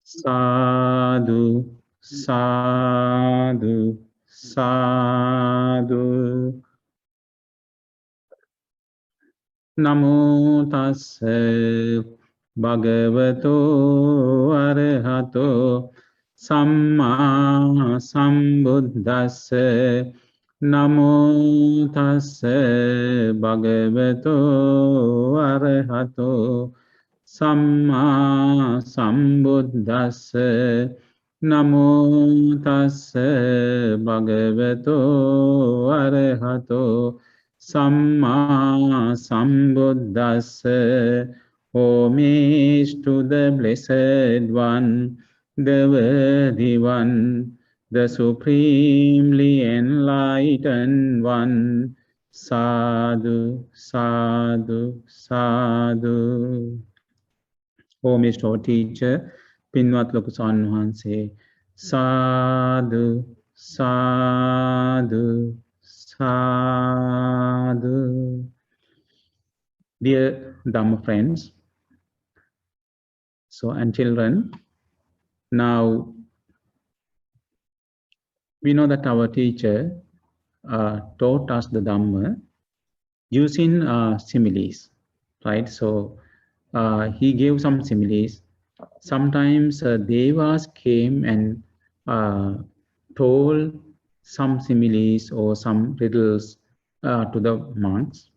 Sadhu, sadhu, sadhu. Namo tassa bhagavato arahato samma sambuddhassa. Namo tassa bhagavato arahato samma sambuddhassa. Namo tassa bhagavato arahato samma sambuddhassa. Homage to the Blessed One, the Worthy One, the Supremely Enlightened One. Sadhu, sadhu, sadhu. Homage to our teacher, Pinvat Loku Swamin Wahanse. Sadhu, sadhu, sadhu. Dear Dhamma friends, and children, now we know that our teacher taught us the Dhamma using similes, right? So he gave some similes. Sometimes devas came and told some similes or some riddles to the monks.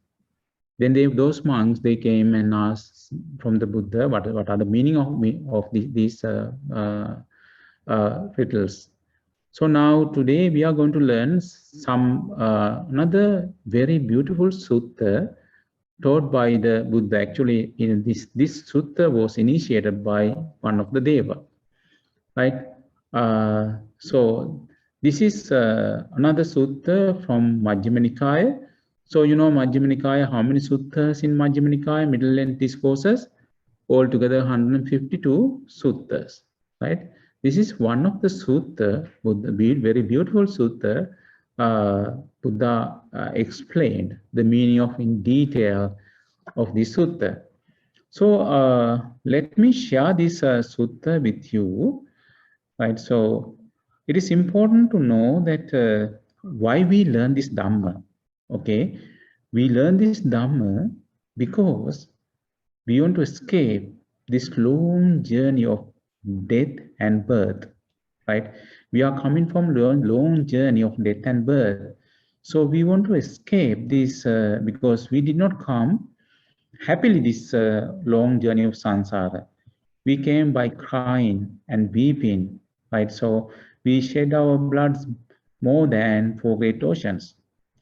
Then those monks, they came and asked from the Buddha, what are the meaning of these riddles. So now today we are going to learn some another very beautiful sutta taught by the Buddha. Actually, this sutta was initiated by one of the Deva, right? So this is another sutta from Majjhima Nikaya. So you know Majjhima Nikaya, how many suttas in Majjhima Nikaya, middle length discourses? Altogether 152 suttas, right? This is one of the sutta, very beautiful sutta. Buddha explained the meaning of in detail of this sutta. So let me share this sutta with you, right? So it is important to know that why we learn this Dhamma. Okay, we learn this Dhamma because we want to escape this long journey of death and birth, right? We are coming from long journey of death and birth. So we want to escape this because we did not come happily this long journey of samsara. We came by crying and weeping, right? So we shed our bloods more than 4 great oceans,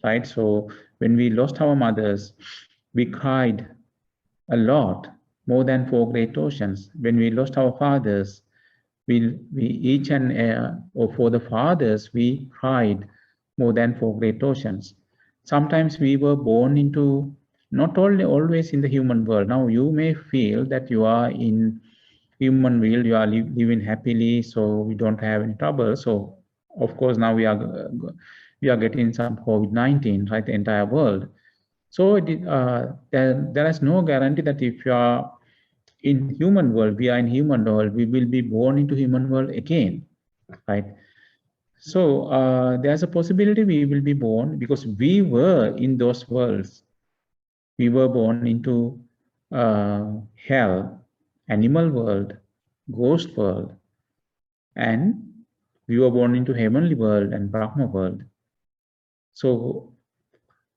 right? So when we lost our mothers, we cried a lot, more than 4 great oceans. When we lost our fathers, we each and or for the fathers, we cried more than 4 great oceans. Sometimes we were born into, not only always in the human world. Now you may feel that you are in human world, you are living happily, so we don't have any trouble. So of course now we are getting some COVID-19, right, the entire world. So there is no guarantee that if you are in human world, we are in human world, we will be born into human world again, right? So there's a possibility we will be born, because we were in those worlds. We were born into hell, animal world, ghost world, and we were born into heavenly world and Brahma world. So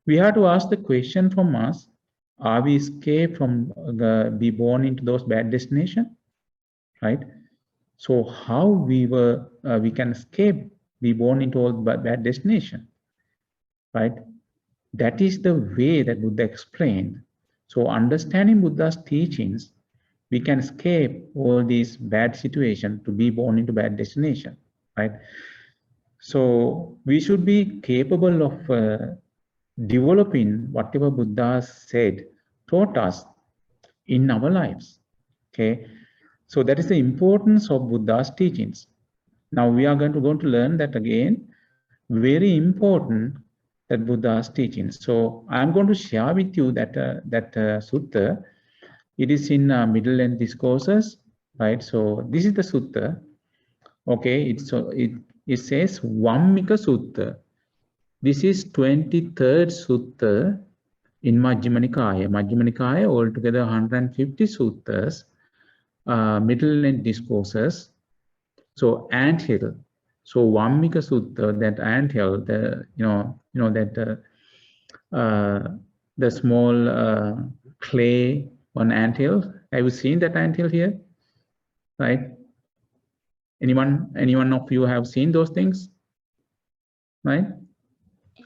we have to ask the question from us: are we escaped from be born into those bad destination, right? So how we can escape be born into all bad destination, right? That is the way that Buddha explained. So understanding Buddha's teachings, we can escape all these bad situations to be born into bad destination, right? So we should be capable of developing whatever Buddha said, taught us in our lives. Okay, so that is the importance of Buddha's teachings. Now we are going to learn that again, very important, that Buddha's teachings. So I'm going to share with you that sutta. It is in middle length discourses, right? So this is the sutta. Okay, it says Vammika Sutta. This is 23rd sutta in Majjhima Nikaya. Majjhima Nikaya, altogether 150 suttas, middle and discourses. So anthill. So Vammika Sutta, that anthill, the small clay on anthill. Have you seen that anthill here? Right? Anyone of you have seen those things? Right?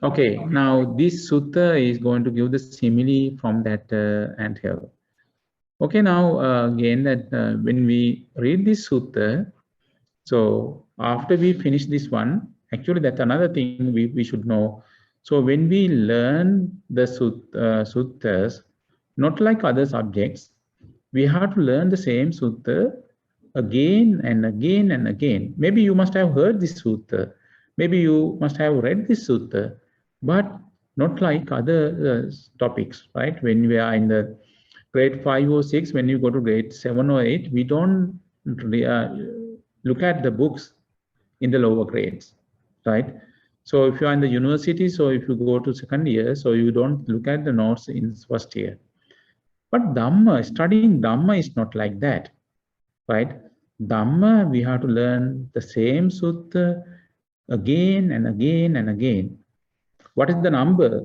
Okay, now this sutta is going to give the simile from that anthill. Okay, now again that when we read this sutta, so after we finish this one, actually that's another thing we should know. So when we learn the suttas, not like other subjects, we have to learn the same sutta again and again and again. Maybe you must have heard this sutta. Maybe you must have read this sutta, but not like other topics, right? When we are in the grade 5 or 6, when you go to grade 7 or 8, we don't look at the books in the lower grades, right? So if you are in the university, so if you go to second year, so you don't look at the notes in first year. But Dhamma, studying Dhamma is not like that, right? Dhamma, we have to learn the same sutta again and again and again. What is the number?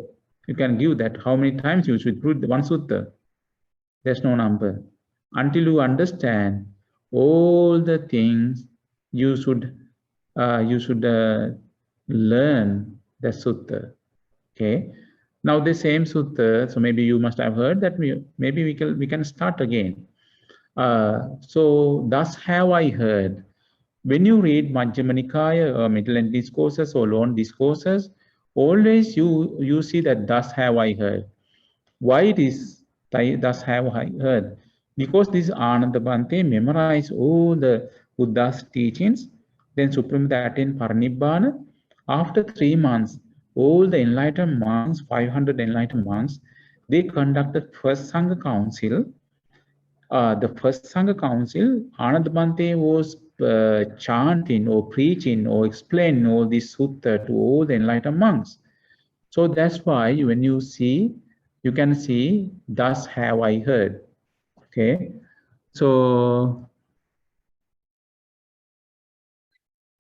You can give that. How many times you should read one sutta? There's no number. Until you understand all the things, you should learn the sutta. Okay. Now the same sutta. So maybe you must have heard that. Maybe we can start again. So thus have I heard. When you read Majjhima Nikaya or middle and discourses or long discourses, always you see that thus have I heard. Why it is thus have I heard? Because this Ananda Bhante memorized all the Buddha's teachings, then Supreme attained Parinibbana. After 3 months, all the enlightened monks, 500 enlightened monks, they conducted first Sangha Council. The first Sangha Council, Ananda Bhante was chanting or preaching or explaining all this sutta to all the enlightened monks. So that's why when you see, you can see, thus have I heard. Okay. So,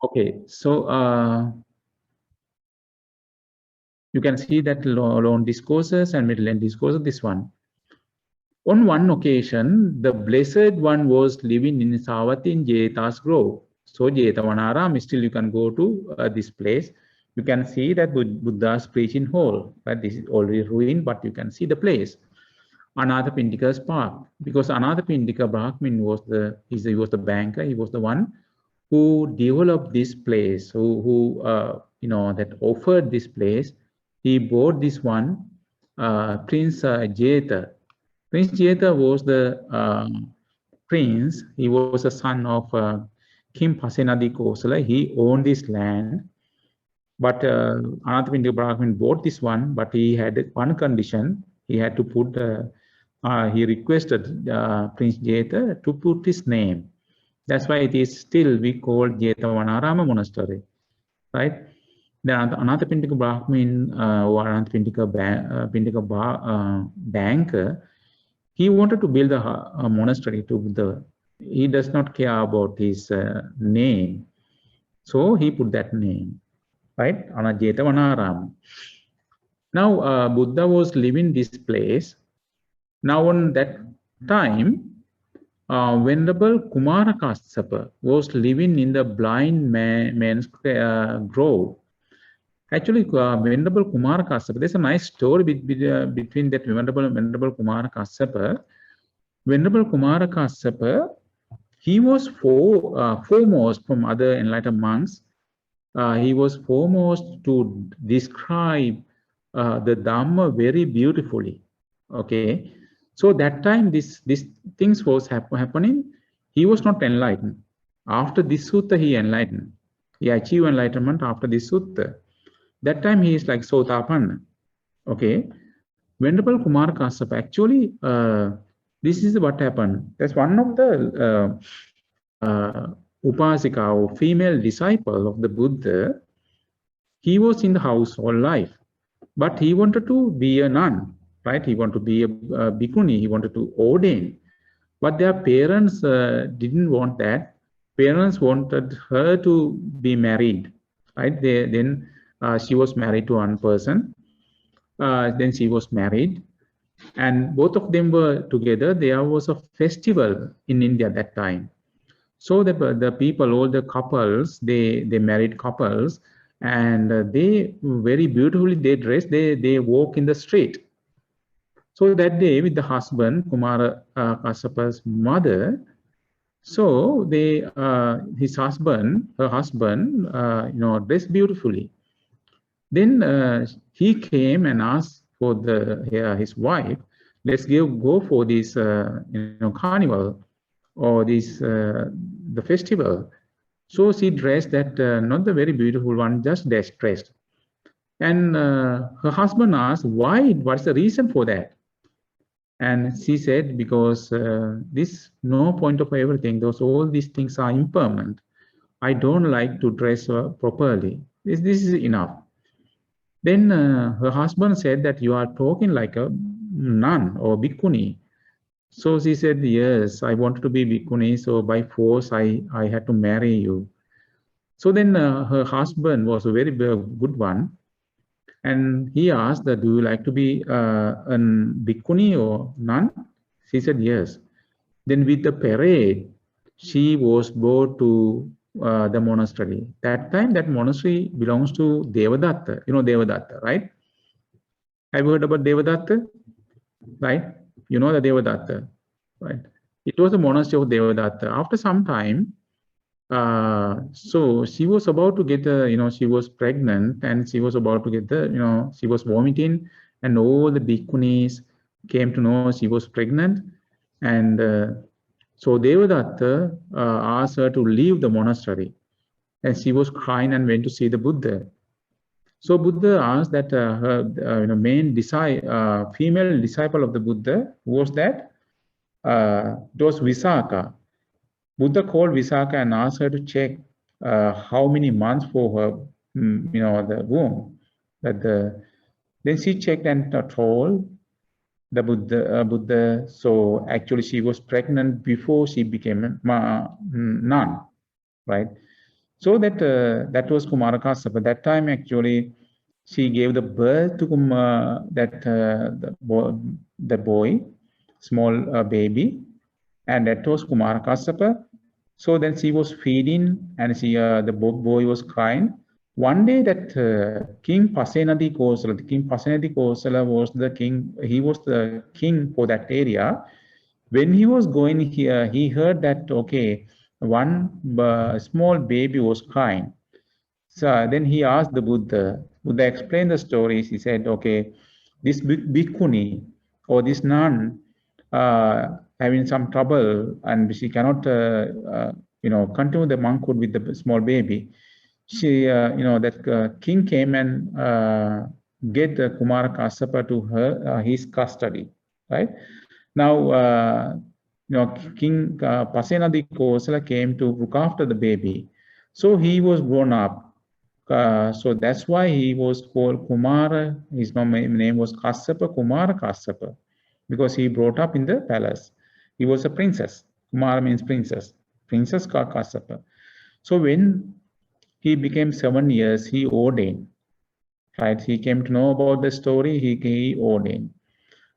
okay. So, you can see that long discourses and middle and discourses, this one. On one occasion, the Blessed One was living in Savatthi in Jeta's grove. So Jetavanaram, still you can go to this place. You can see that Buddha's preaching hall. But this is already ruined, but you can see the place. Anathapindika's park, because Anathapindika Brahmin was he was the banker. He was the one who developed this place, who that offered this place. He bought this one, Prince Jeta. Prince Jeta was the prince. He was a son of King Pasenadi Kosala. He owned this land, but Anathapindika Brahmin bought this one, but he had one condition. He had to put, he requested Prince Jeta to put his name. That's why it is still we call Jetavanarama Monastery, right? Then Anathapindika Brahmin or Anathapindika banker, he wanted to build a monastery he does not care about his name. So he put that name, right? Jetavanarama. Now, Buddha was living this place. Now, on that time, Venerable Kumara Kassapa was living in the blind man's grove. Actually, Venerable Kumara Kassapa, there's a nice story between that Venerable Kumara Kassapa. Venerable Kumara Kassapa, he was foremost from other enlightened monks. He was foremost to describe the Dhamma very beautifully. Okay, so that time these things was happening. He was not enlightened. After this sutta, he enlightened. He achieved enlightenment after this sutta. That time he is like Sotapanna. Okay, Venerable Kumara Kassapa. Actually, this is what happened. That's one of the Upasika or female disciple of the Buddha, he was in the house all life, but he wanted to be a nun, right? He wanted to be a bhikkhuni, he wanted to ordain. But their parents didn't want that. Parents wanted her to be married, right? Then she was married to one person. Then she was married, and both of them were together. There was a festival in India that time. So the people, all the couples, they married couples, and they very beautifully they dress. They walk in the street. So that day with the husband, Kumara Kassapa's mother, so his husband, her husband, dressed beautifully. Then he came and asked for his wife, let's go for this carnival or this the festival. So she dressed that not the very beautiful one, just dressed. And her husband asked, why? What's the reason for that? And she said, because this no point of everything, all these things are impermanent. I don't like to dress properly. This is enough. Then her husband said that you are talking like a nun or bhikkhuni. So she said, yes, I wanted to be bhikkhuni, so by force I had to marry you. So then her husband was a very good one. And he asked that, do you like to be a bhikkhuni or nun? She said, yes. Then with the parade, she was brought to the monastery. That time, that monastery belongs to Devadatta. You know Devadatta, right? Have you heard about Devadatta? Right? You know the Devadatta, right? It was a monastery of Devadatta. After some time, so she was about to get she was pregnant and she was about to get she was vomiting, and all the bhikkhunis came to know she was pregnant. And so Devadatta asked her to leave the monastery, and she was crying and went to see the Buddha. So Buddha asked that her main female disciple of the Buddha, who was that? It was Visakha. Buddha called Visakha and asked her to check how many months for her, the womb. Then she checked and told the Buddha. So actually, she was pregnant before she became a nun, right? So that was Kumara Kassapa. That time, actually, she gave the birth to the boy, small baby, and that was Kumara Kassapa. So then she was feeding, and the boy was crying. One day, that King Pasenadi Kosala, the King Pasenadi Kosala was the king. He was the king for that area. When he was going here, he heard that one small baby was crying. So then he asked the Buddha. Buddha explained the stories. He said, this bhikkhuni or this nun having some trouble, and she cannot continue the monkhood with the small baby. She that king came and get Kumara Kassapa to his custody, right? Now King Pasenadi Kosala came to look after the baby, so he was grown up. So that's why he was called Kumara. His name was Kassapa, Kumara Kassapa, because he brought up in the palace. He was a princess. Kumara means princess. Princess Kassapa. So when he became 7 years, he ordained. Right? He came to know about the story. He ordained.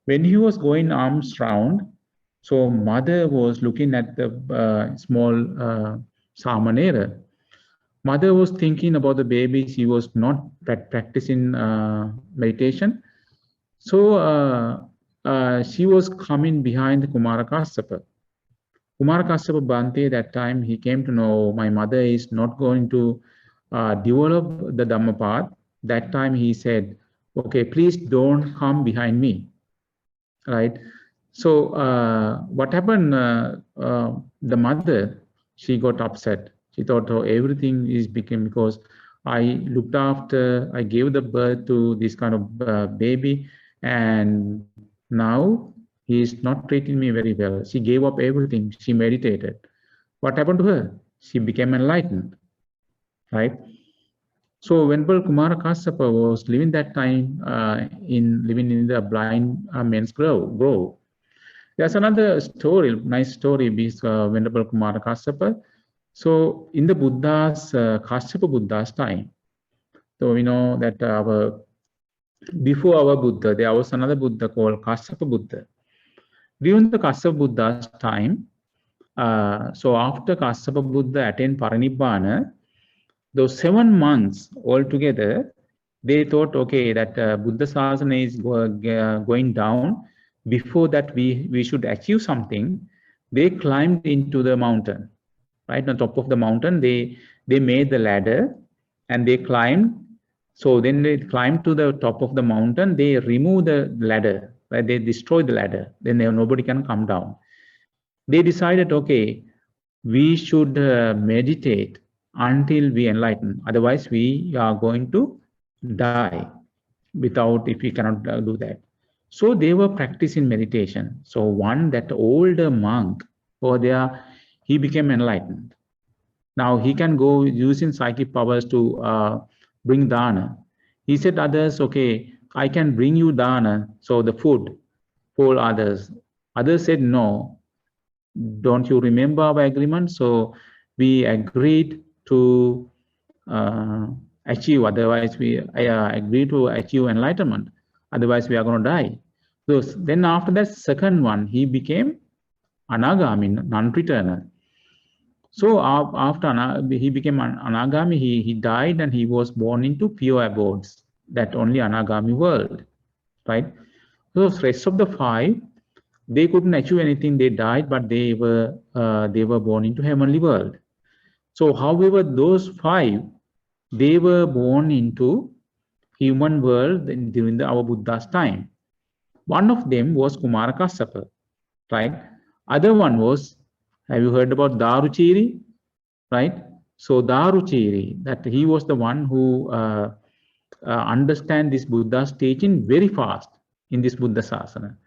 When he was going arms round, so mother was looking at the small Samanera. Mother was thinking about the baby. She was not practicing meditation. So she was coming behind Kumara Kassapa. Kumara Kassapa Bhante, that time he came to know my mother is not going to develop the Dhamma path. That time he said, please don't come behind me, right? So what happened, the mother, she got upset. She thought, everything is because I looked after, I gave the birth to this kind of baby, and now he is not treating me very well. She gave up everything. She meditated. what happened to her? She became enlightened, right? So Venerable Kumara Kassapa was living that time living in the blind man's grove. There's another story, nice story, with Venerable Kumara Kassapa. So in the Buddha's, Kassapa Buddha's time, so we know that before our Buddha, there was another Buddha called Kassapa Buddha. During the Kassapa Buddha's time, so after Kassapa Buddha attained Parinibbana, those 7 months altogether, they thought, okay, that Buddha Sasana is going down. Before that, we should achieve something. They climbed into the mountain, right? On top of the mountain, they made the ladder and they climbed. So then they climbed to the top of the mountain. They removed the ladder, right? They destroyed the ladder. Then nobody can come down. They decided, okay, we should meditate until we enlighten. Otherwise, we are going to die if we cannot do that. So they were practicing meditation. So that older monk over there, he became enlightened. Now he can go using psychic powers to bring dana. He said others, okay, I can bring you dana, so the food for others. Others said, no, don't you remember our agreement? So we agreed to achieve, otherwise we agreed to achieve enlightenment, otherwise we are going to die. So then after that second one, he became anagami, non-returner. So after he became anagami, he died and he was born into pure abodes, that only anagami world, right? So the rest of the 5, they couldn't achieve anything. They died, but they were born into heavenly world. So, however, those 5, they were born into human world during our Buddha's time. One of them was Kumara Kassapa, right? Other one was, have you heard about Daruchiri, right? So Daruchiri, that he was the one who understand this Buddha's teaching very fast in this Buddha Sasana.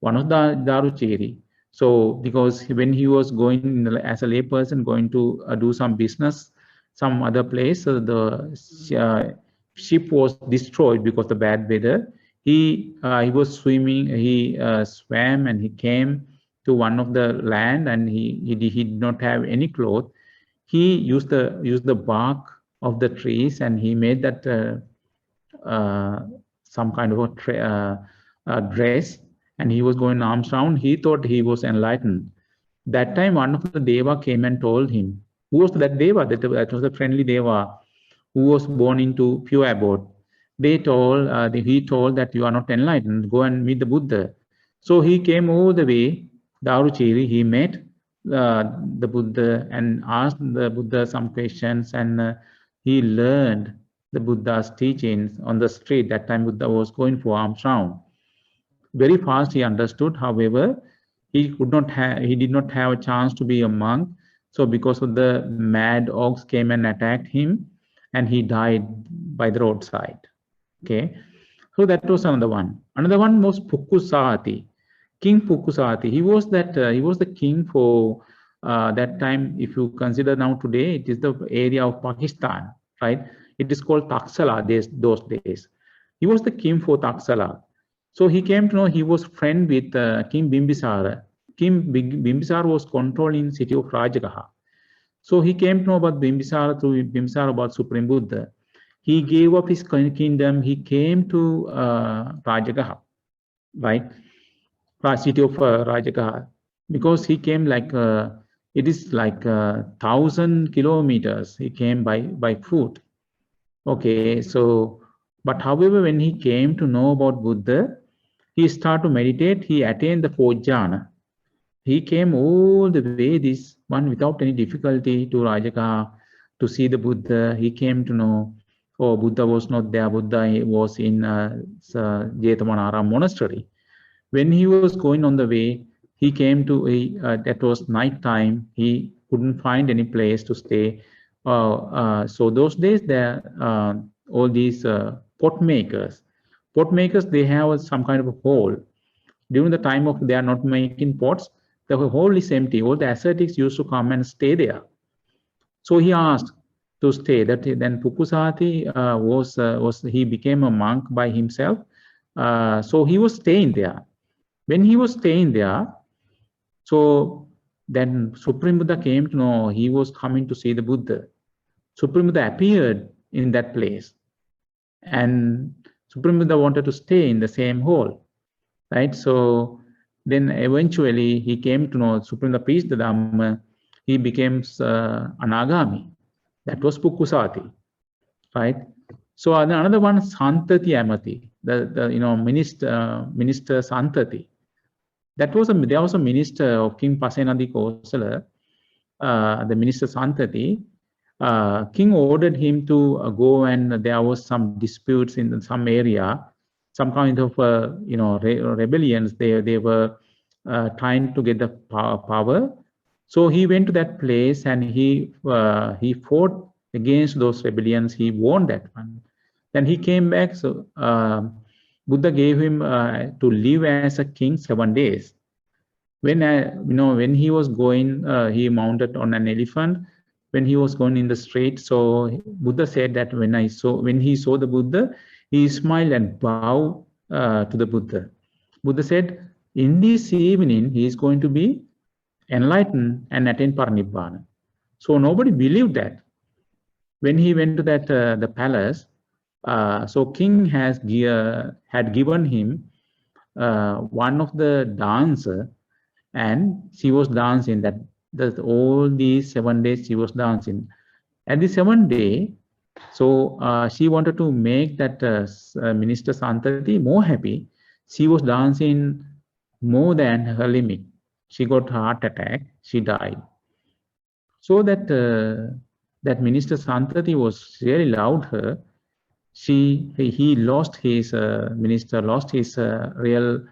One of the Daruchiri. So because when he was going as a layperson, going to do some business, some other place, the ship was destroyed because of the bad weather. He was swimming, he swam and he came to one of the land, and he did not have any clothes. He used the bark of the trees, and he made that some kind of a dress, and he was going arms round. He thought he was enlightened. That time, one of the Deva came and told him, who was that Deva? That was the friendly Deva who was born into pure abode. He told that you are not enlightened. Go and meet the Buddha. So he came all the way, Daruchiri. He met the Buddha and asked the Buddha some questions, and he learned the Buddha's teachings on the street. That time Buddha was going for alms round. Very fast he understood. However, he did not have a chance to be a monk. So because of the mad ox came and attacked him, and he died by the roadside. Okay, so that was another one. Another one was Pukkusati, King Pukkusati. He was the king for that time. If you consider now today, it is the area of Pakistan, right? It is called Taksala those days. He was the king for Taksala. So he came to know he was friend with King Bimbisara. King Bimbisara was controlling city of Rajagaha. So he came to know about Bimbisara through Bimbisara about Supreme Buddha. He gave up his kingdom. He came to Rajagaha, right? City of Rajagaha, because he came like it is like 1,000 kilometers. He came by foot. Okay, so but however, when he came to know about Buddha, he started to meditate. He attained the 4th jhana. He came all the way, this one, without any difficulty to Rajagaha to see the Buddha. He came to know, oh, Buddha was not there. Buddha was in Jethamanaram monastery. When he was going on the way, he came to that was night time. He couldn't find any place to stay. So those days, there all these pot makers, they have some kind of a hole. During the time of they are not making pots, The hall is empty. All the ascetics used to come and stay there. So he asked to stay. That then Pukusati he became a monk by himself. So he was staying there. When he was staying there, so then Supreme Buddha came to know he was coming to see the Buddha. Supreme Buddha appeared in that place, and Supreme Buddha wanted to stay in the same hall, right? So then eventually he came to know Supreme Buddha preached the Dhamma. He became Anagami. That was Pukusati, right? So another one, Santati Amati, the minister Santati. There was a minister of King Pasenadi Kosala, the minister Santati. King ordered him to go, and there was some disputes in some area, some kind of rebellions. They were trying to get the power. So he went to that place and he fought against those rebellions. He won that one. Then he came back. So Buddha gave him to live as a king 7 days. When he was going, he mounted on an elephant. When he was going in the street, so Buddha said that when he saw the Buddha, he smiled and bowed to the Buddha. Buddha said, in this evening, he is going to be enlightened and attain Parinibbana. So nobody believed that. When he went to that the palace, so king had given him one of the dancer, and she was dancing that all these 7 days she was dancing. At the 7th day, so she wanted to make that minister Santati more happy. She was dancing more than her limit. She got heart attack. She died. So that minister Santati was really loved her. He lost his minister lost his real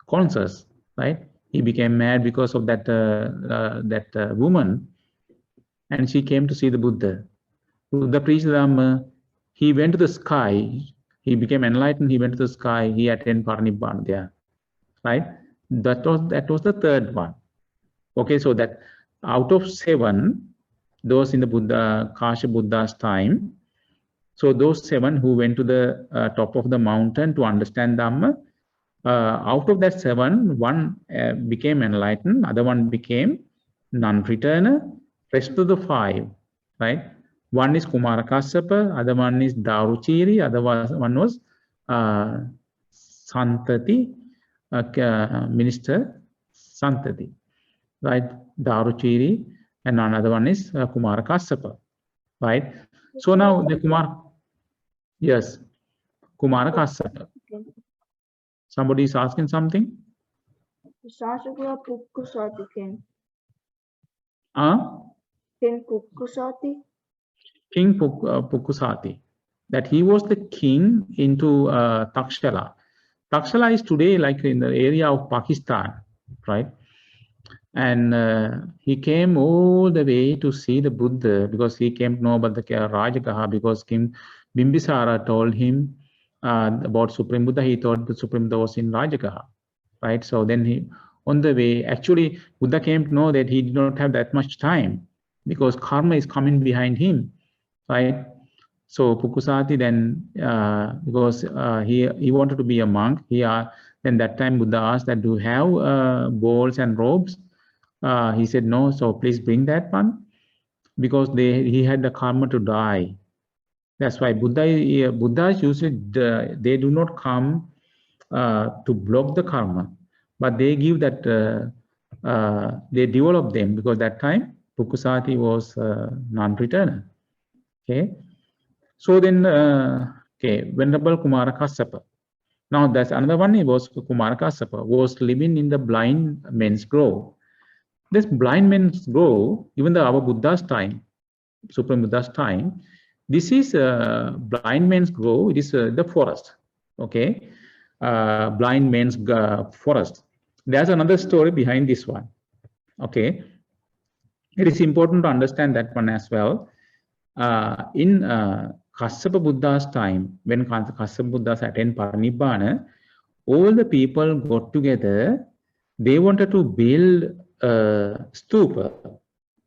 conscience, right? He became mad because of that woman, and she came to see the Buddha. Buddha preached the Dhamma. He went to the sky. He became enlightened. He went to the sky. He attained Parinibbana there, right? That was the third one. Okay, so that out of 7, those in the Kasha Buddha's time, so those 7 who went to the top of the mountain to understand Dhamma, out of that 7, 1 became enlightened, other 1 became non-returner, rest of the 5, right? 1 is Kumara Kassapa, other 1 is Daruchiri, other 1 was Santati, minister Santati, right? Daruchiri, and another 1 is Kumara Kassapa, right? So now the yes, Kumara Kassapa. Somebody is asking something? Pukusati came. King Pukusati. That he was the king into Takshala. Takshala is today like in the area of Pakistan, right? And he came all the way to see the Buddha because he came to know about the Rajagaha, because King Bimbisara told him about Supreme Buddha. He thought the Supreme Buddha was in Rajagaha, right? So then he, on the way, actually Buddha came to know that he did not have that much time because karma is coming behind him, right? So Pukusati then, because he wanted to be a monk, then that time Buddha asked that, do you have bowls and robes? He said no, so please bring that one, because he had the karma to die. That's why Buddhas usually they do not come to block the karma, but they give that they develop them, because that time Pukusati was non-returner. Okay, so then Venerable Kumara Kassapa. Now that's another one. He was Kumara Kassapa was living in the blind men's grove. This blind men's grove, even our Buddha's time, Supreme Buddha's time, this is blind man's grove. It is the forest. Okay, blind man's forest. There's another story behind this one. Okay, it is important to understand that one as well. In Kassapa Buddha's time, when Kassapa Buddha's attained Parinibbana, all the people got together. They wanted to build stupa,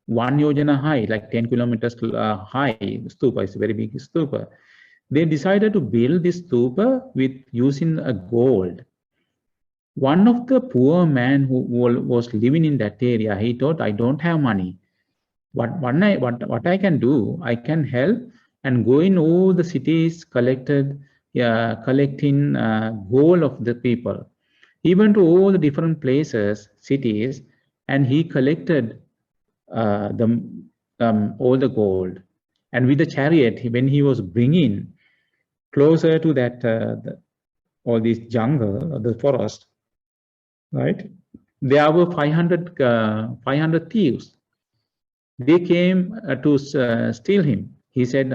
1 yojana high, like 10 kilometers high stupa. It's a very big stupa. They decided to build this stupa with using a gold. One of the poor man who was living in that area, he thought, I don't have money. What I can do, I can help and go in all the cities collecting gold of the people. He went to all the different places, cities, and he collected all the gold. And with the chariot, when he was bringing closer to that all this jungle, the forest, right? There were 500 thieves. They came to steal him. He said,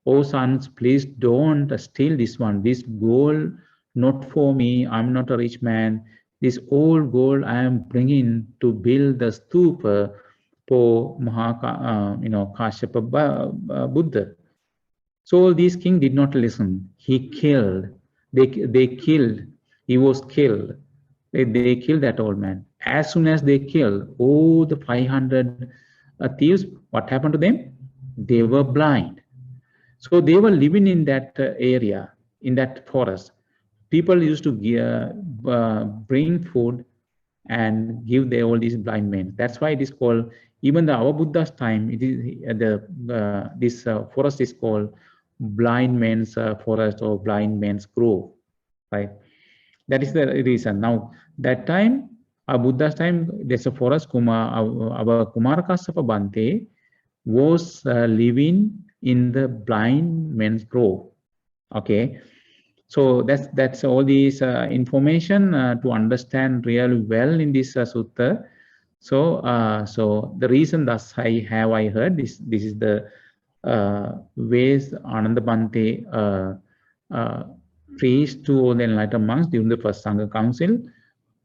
"Oh sons, please don't steal this one. This gold, not for me. I'm not a rich man. This old gold I am bringing to build the stupa for Kashyapa Buddha." So this king did not listen. He killed. They killed. He was killed. They killed that old man. As soon as they killed all the 500 thieves, what happened to them? They were blind. So they were living in that area, in that forest. People used to bring food and give all these blind men. That's why it is called, even our Buddha's time, it is this forest is called blind man's forest or blind man's grove, right? That is the reason. Now, that time, Buddha's time, there's a forest, our Kumarakassapa Bhante was living in the blind man's grove. Okay, so that's all these information to understand really well in this sutta. So the reason that I heard this is the ways Ananda Bhante preached to all the enlightened monks during the first Sangha Council.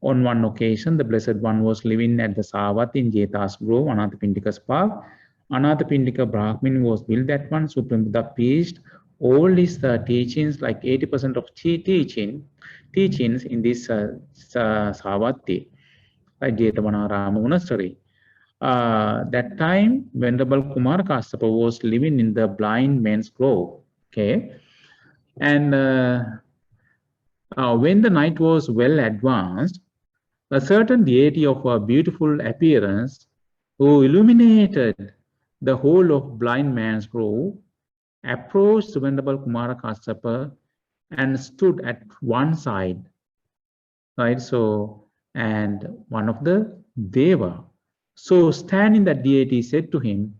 On one occasion, the Blessed One was living at the Savat in Jeta's Grove, Anathapindika's park. Anathapindika Brahmin was built that one. Supreme Buddha preached all his teachings, like 80% of teachings in this Savati, like Jetavanarama Monastery. That time, Venerable Kumar Kassapa was living in the blind man's grove. Okay, and when the night was well advanced, a certain deity of a beautiful appearance who illuminated the whole of blind man's grove approached Venerable Kumara Kassapa and stood at one side, right? So, and one of the Deva. So, standing that deity said to him,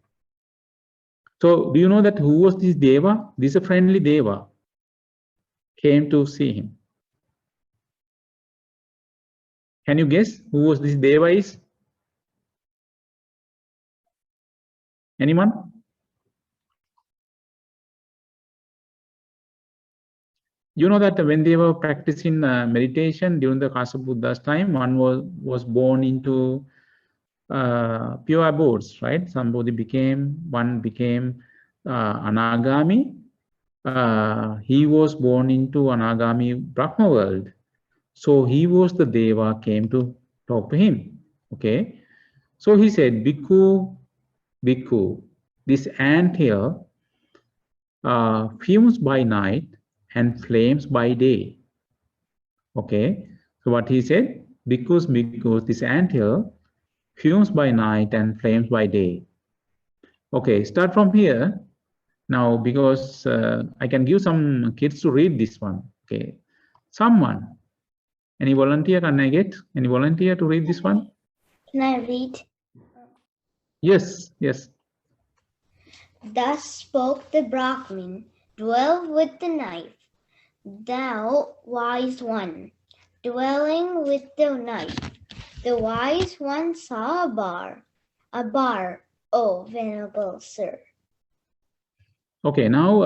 so do you know that who was this Deva? This is a friendly Deva came to see him. Can you guess who was this Deva is? Anyone? You know that when they were practicing meditation during the Kassapa Buddha's time, one was born into pure abodes, right? One became Anagami. He was born into Anagami Brahma world. So he was the Deva came to talk to him. Okay. So he said, Bhikkhu, this ant here fumes by night and flames by day. Okay. So what he said, because this ant here fumes by night and flames by day. Okay, start from here. Now, because I can give some kids to read this one. Okay, someone. Any volunteer can I get? Any volunteer to read this one? Can I read? Yes, yes. Thus spoke the Brahmin, dwell with the knife, thou wise one, dwelling with the knife. The wise one saw a bar, O venerable sir. Okay, now,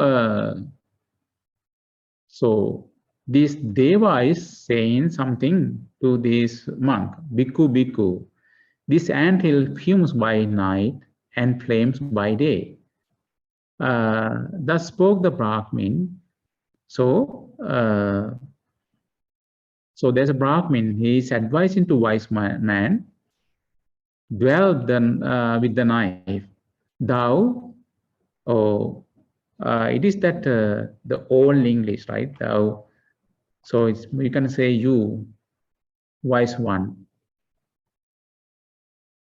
so this Deva is saying something to this monk, Bhikkhu. This anthill fumes by night and flames by day. Thus spoke the Brahmin. So there's a Brahmin. He is advising to wise man. dwell then with the knife. Thou, oh, it is that the old English, right? Thou. So it's, you can say you, wise one.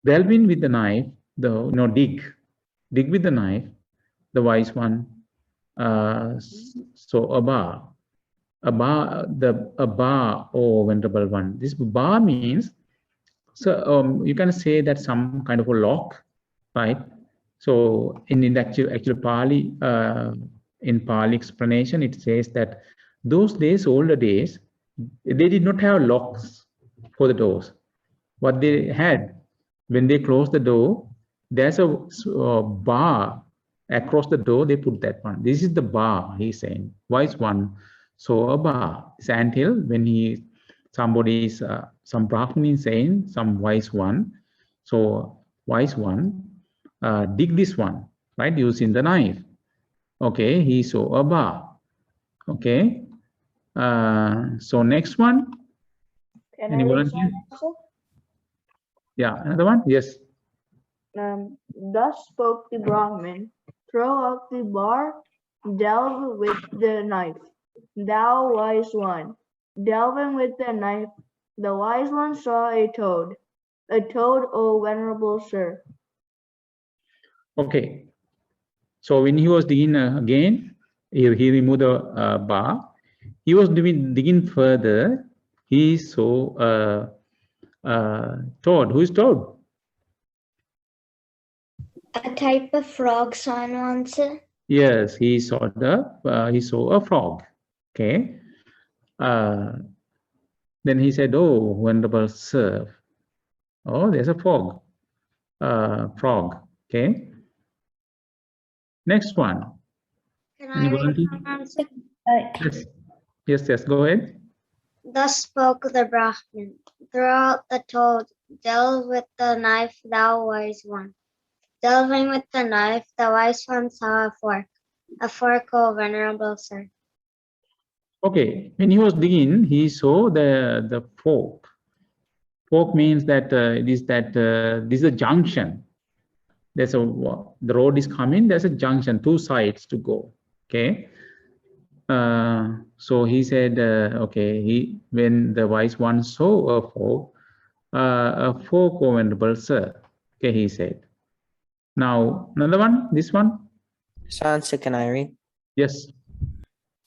Delving with the knife, dig with the knife, the wise one. So a bar, oh venerable one. This bar means, so you can say that some kind of a lock, right? So in actual Pali, in Pali explanation, it says that those days, older days, they did not have locks for the doors. What they had, when they closed the door, there's a bar across the door. They put that one. This is the bar, he's saying. Wise one. So a bar is until when somebody is, some Brahmin is saying, some wise one. So wise one, dig this one, right? Using the knife. Okay, he saw a bar. Okay. So next one. Can Any I read volunteer? some? Yeah, another one. Yes. Thus spoke the Brahmin, throw out the bar, delve with the knife. Thou wise one, delving with the knife, the wise one saw a toad, O venerable sir. Okay. So when he was digging again, he removed the bar. He was digging further. He saw toad. Who is toad? A type of frog, Sanwansa. Yes, he saw a frog. Okay. Then he said, "Oh, venerable sir, oh, there's a frog. Okay. Next one. Can Any I read volunteer? Sanwansa? Yes. Go ahead. Thus spoke the Brahmin, throw out the toad, delve with the knife, thou wise one. Delving with the knife, the wise one saw a fork, O venerable sir. Okay. When he was digging, he saw the fork. Fork means that this is a junction. There's the road is coming. There's a junction, two sides to go. Okay. So he said, okay. When the wise one saw a fork, O venerable sir. Okay, he said. Now another one. This one. Sansa, can I read? Yes.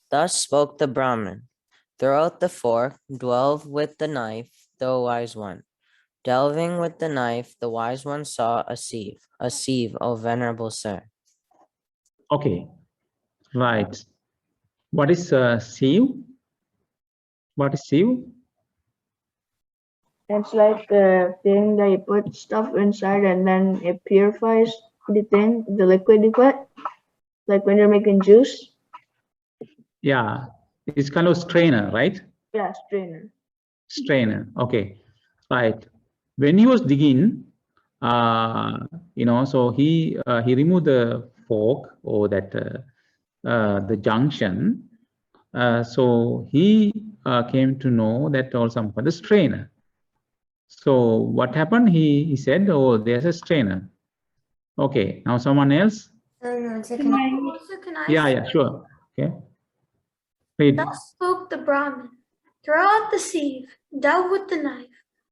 Thus spoke the Brahmin, throw out the fork, delve with the knife, the wise one. Delving with the knife, the wise one saw a sieve, O venerable sir. Okay. Right. What is sieve? What is sieve? It's like the thing that you put stuff inside and then it purifies the liquid you put, like when you're making juice. Yeah, it's kind of strainer, right? Yeah, strainer. Strainer. Okay, right. When he was digging, so he removed the fork or that the junction. So he came to know that also the strainer. So what happened? He said, "Oh, there's a strainer." Okay, now someone else. Can I Yeah, sure. Okay. Read. Thus spoke the Brahmin, throw out the sieve, delve with the knife,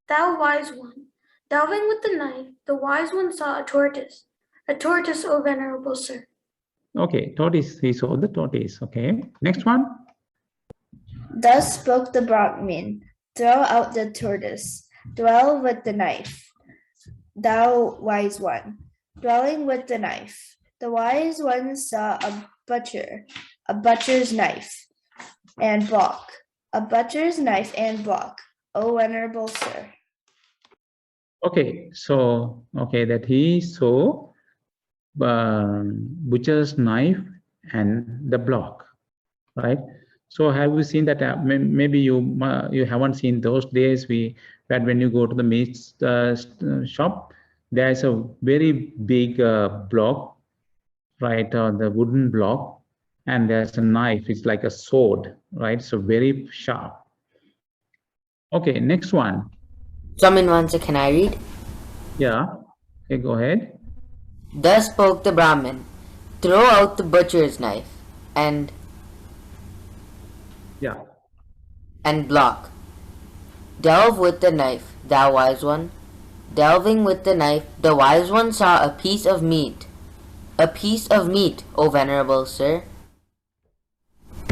thou wise one. Delving with the knife, the wise one saw a tortoise, O venerable sir. Okay, tortoise, he saw the tortoise. Okay, next one. Thus spoke the Brahmin, throw out the tortoise, dwell with the knife, thou wise one. Dwelling with the knife, the wise one saw a butcher's knife and block, O venerable sir. Okay, so that he saw butcher's knife and the block, right? So have you seen that? Maybe you haven't seen those days that when you go to the meat shop, there's a very big block, right? The wooden block, and there's a knife. It's like a sword, right? So very sharp. Okay, next one. Swaminwansa, can I read? Yeah. Okay, go ahead. Thus spoke the Brahmin, throw out the butcher's knife and Yeah. block. Delve with the knife, thou wise one. Delving with the knife, the wise one saw a piece of meat. A piece of meat, O venerable sir.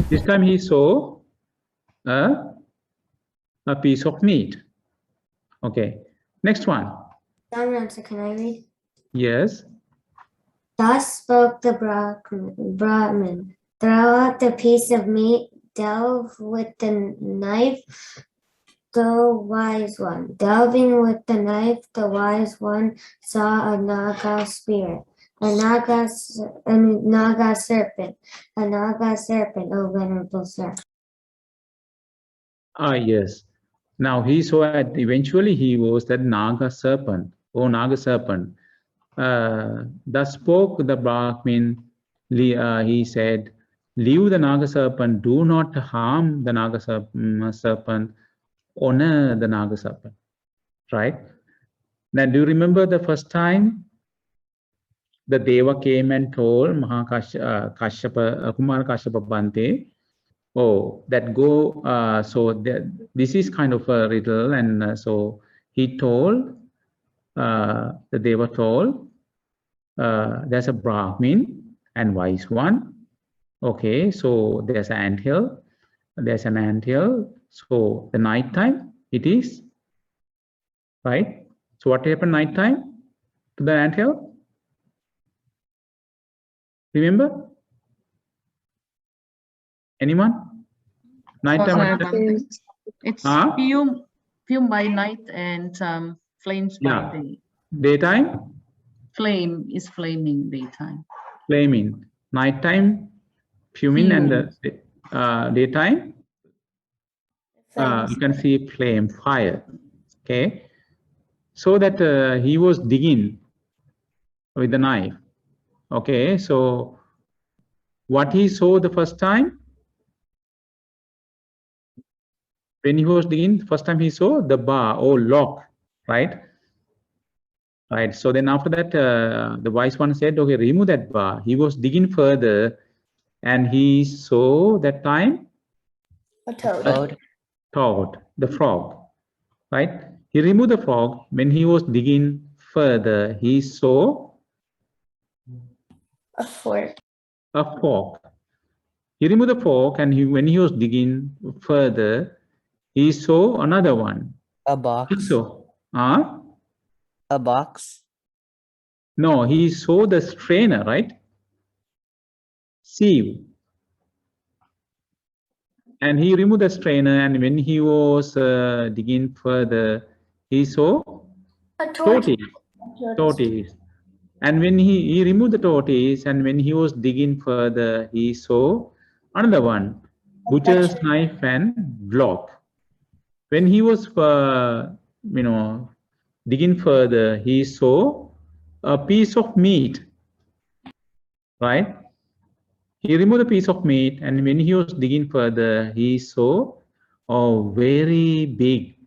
This time he saw a piece of meat. Okay. Next one. Can I read? Yes. Thus spoke the Brahmin. Throw out the piece of meat, delve with the knife, the wise one. Delving with the knife, the wise one saw a Naga spirit, a Naga serpent, O venerable sir. Ah, yes. Now he saw that eventually he was that Naga serpent. Oh, Naga serpent. Thus spoke the Brahmin. He said, leave the Naga serpent, do not harm the Naga serpent, honor the Naga serpent. Right? Now, do you remember the first time the Deva came and told Kumara Kashyapa Bhante, oh, that go, this is kind of a riddle, and so he told, the Deva told, there's a Brahmin and wise one. Okay, so there's an anthill. There's an anthill. So the night time it is, right? So what happened night time to the anthill? Remember? Anyone? Night time. What happened? It's Huh? fume by night and flames by Yeah. day. Daytime? Flame is flaming daytime. Flaming. Nighttime, fuming, and the daytime, you can see flame, fire. Okay. So that he was digging with the knife. Okay. So what he saw the first time, when he was digging, first time he saw the bar or lock, right? Right. So then after that, the wise one said, okay, remove that bar. He was digging further and he saw that time A toad. Toad. toad, the frog, right? He removed the frog. When he was digging further, he saw A fork. a fork. He removed the fork, and when he was digging further, he saw another one. A box. So, A box. no, he saw the strainer, right? Sieve. And he removed the strainer, and when he was digging further, he saw A tortoise. tortoise. And when he removed the tortoise, and when he was digging further, he saw another one, butcher's knife and block. When he was, digging further, he saw a piece of meat, right? He removed a piece of meat, and when he was digging further, he saw a very big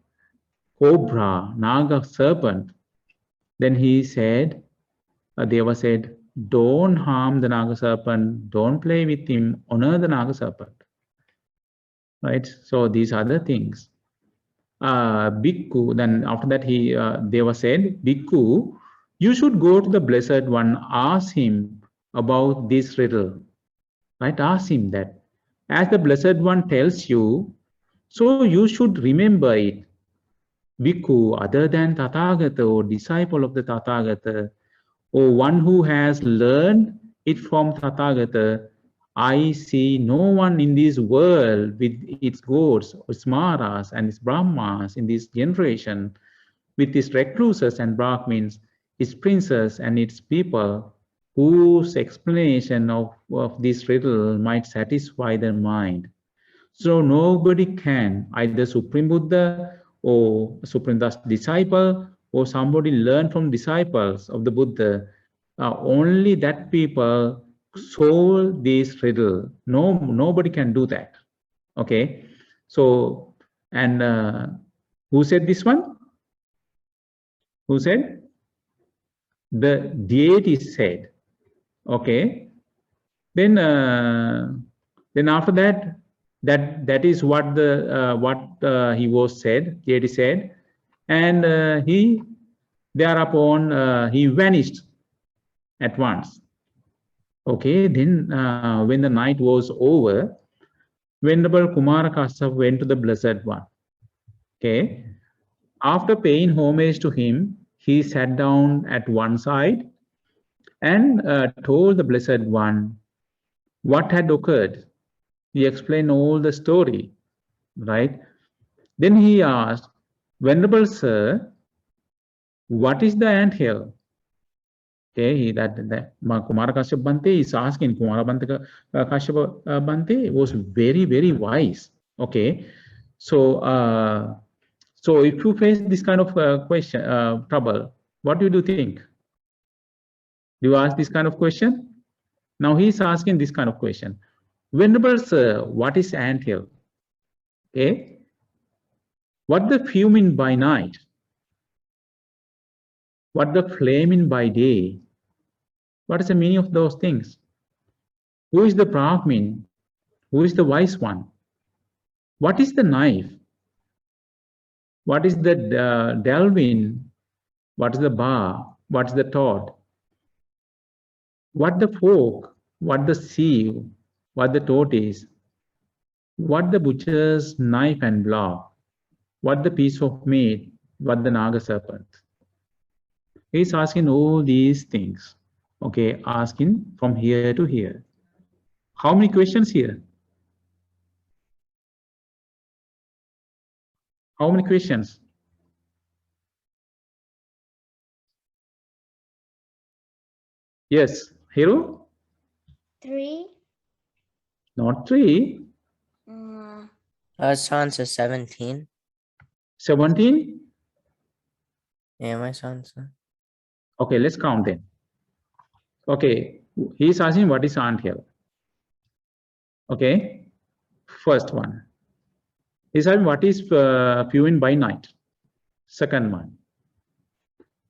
cobra, Naga serpent. Then he said, Deva said, don't harm the Naga serpent, don't play with him, honor the Naga serpent. Right? So these are the things. Bhikkhu, then after that Deva said, Bhikkhu, you should go to the Blessed One, ask him about this riddle. Right? Ask him that. As the Blessed One tells you, so you should remember it. Bhikkhu, other than Tathagata or disciple of the Tathagata, or one who has learned it from Tathagata, I see no one in this world with its gods, its maras and its brahmas in this generation, with its recluses and brahmins, its princes and its people, whose explanation of this riddle might satisfy their mind. So nobody can, either Supreme Buddha or Supreme Buddha's disciple or somebody learn from disciples of the Buddha, only that people solve this riddle. Nobody can do that. Okay. So, and who said this one? Who said? the deity said. Okay, then after that, that is what he was said. Deity said, and he thereupon he vanished at once. Okay, then when the night was over, Venerable Kumara Kassapa went to the Blessed One. Okay, after paying homage to him, he sat down at one side and told the Blessed One what had occurred. He explained all the story, right? Then he asked, Venerable Sir, what is the anthill? Okay, that Kumara Kassapa Bhante is asking. Kumara Kassapa Bhante was very, very wise. Okay, so so if you face this kind of question, trouble, what do you think? Do you ask this kind of question? Now he is asking this kind of question. Venerable Sir, what is anthill? Okay, what the fuming by night? What the flaming by day? What is the meaning of those things? Who is the Brahmin? Who is the wise one? What is the knife? What is the delving? What is the bar? What is the thought? What the fork? What the sieve? What the tortoise? What the butcher's knife and block? What the piece of meat? What the naga serpent? He's asking all these things. Okay, asking from here to here. How many questions here? How many questions? Yes, Hero? 3. Not 3. Sansa 17. 17? Yeah, my Sansa. Okay, let's count them. Okay, he's asking what is anthill. Okay, first one. He's asking what is fuming by night. Second one.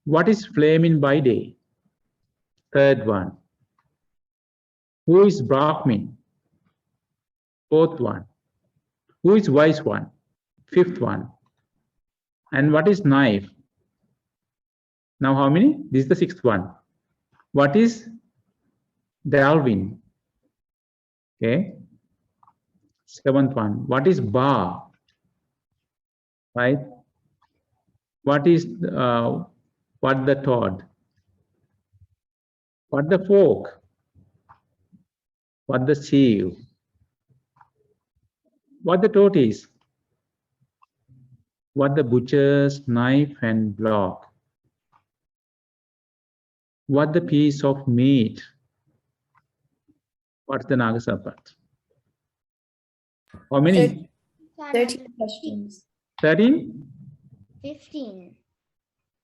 What is flaming by day? Third one. Who is Brahmin? Fourth one. Who is wise one? Fifth one. And what is knife? Now how many? This is the sixth one. What is delving? Okay. Seventh one. What is bar? Right. What is what the thought? What the fork? What the sieve? What the tortoise? What the butcher's knife and block? What the piece of meat? What's the naga serpent? How many? 13 questions. 13? 15.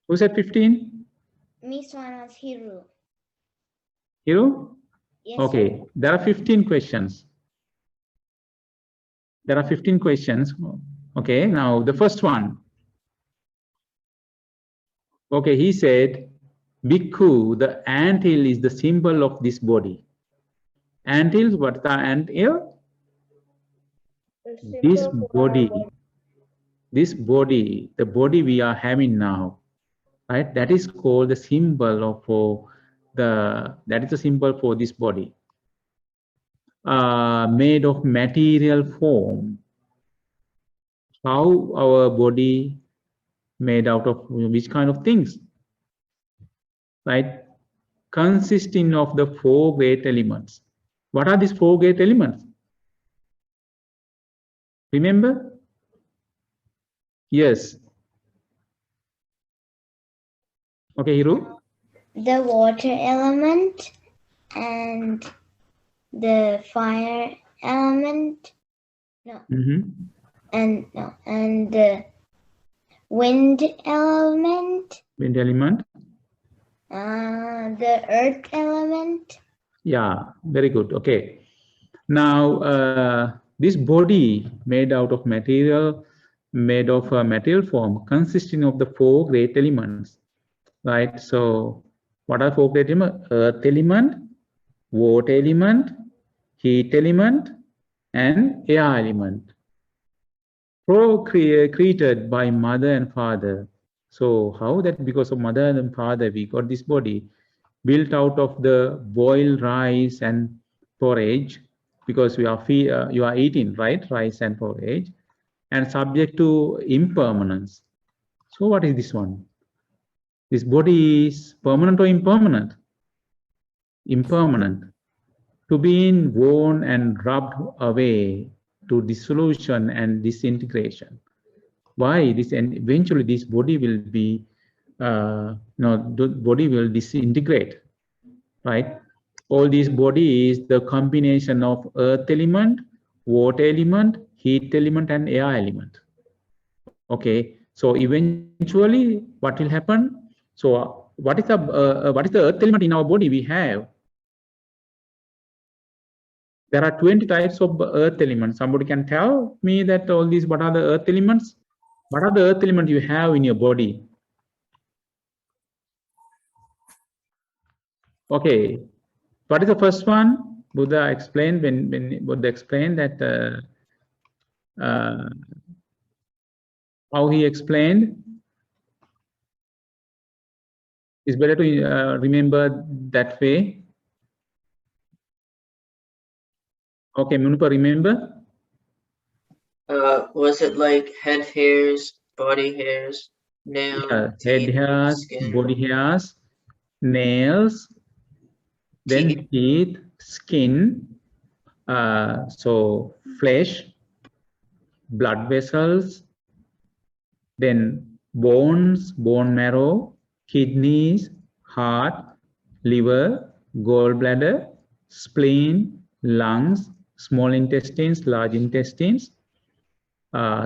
Who said 15? Miss Wana's hero. Hero? Yes. Okay, there are 15 questions. There are 15 questions. Okay, now the first one. Okay, he said, Bhikkhu, the anthill is the symbol of this body. Anthill, what's the anthill? This body, the body we are having now, right? That is called the symbol of that is the symbol for this body. Made of material form. How our body made out of which kind of things? Right? Consisting of the 4 great elements. What are these 4 great elements? Remember? Yes. Okay, Hiru? The water element and the fire element. No. And the wind element. Wind element. The earth element. Yeah, very good. Okay. Now, this body made out of material, made of a material form, consisting of the 4 great elements, right? So What are 4 elements? Earth element, water element, heat element, and air element. Created by mother and father. So how that because of mother and father we got this body built out of the boiled rice and porridge, because you are eating, right, rice and porridge, and subject to impermanence. So what is this one? This body is permanent or impermanent? Impermanent. To be worn and rubbed away to dissolution and disintegration. Why this? And eventually this body will be, the body will disintegrate, right? All these body is the combination of earth element, water element, heat element, and air element. Okay, so eventually what will happen? So what is the earth element in our body? We have, there are 20 types of earth elements. Somebody can tell me that all these, what are the earth elements? What are the earth elements you have in your body? Okay, what is the first one? Buddha explained when Buddha explained that how he explained. It's better to remember that way. Okay, Munupa, remember? Was it like head hairs, body hairs, nails, Head hairs, body hairs, nails, then teeth, skin, so flesh, blood vessels, then bones, bone marrow, kidneys, heart, liver, gallbladder, spleen, lungs, small intestines, large intestines,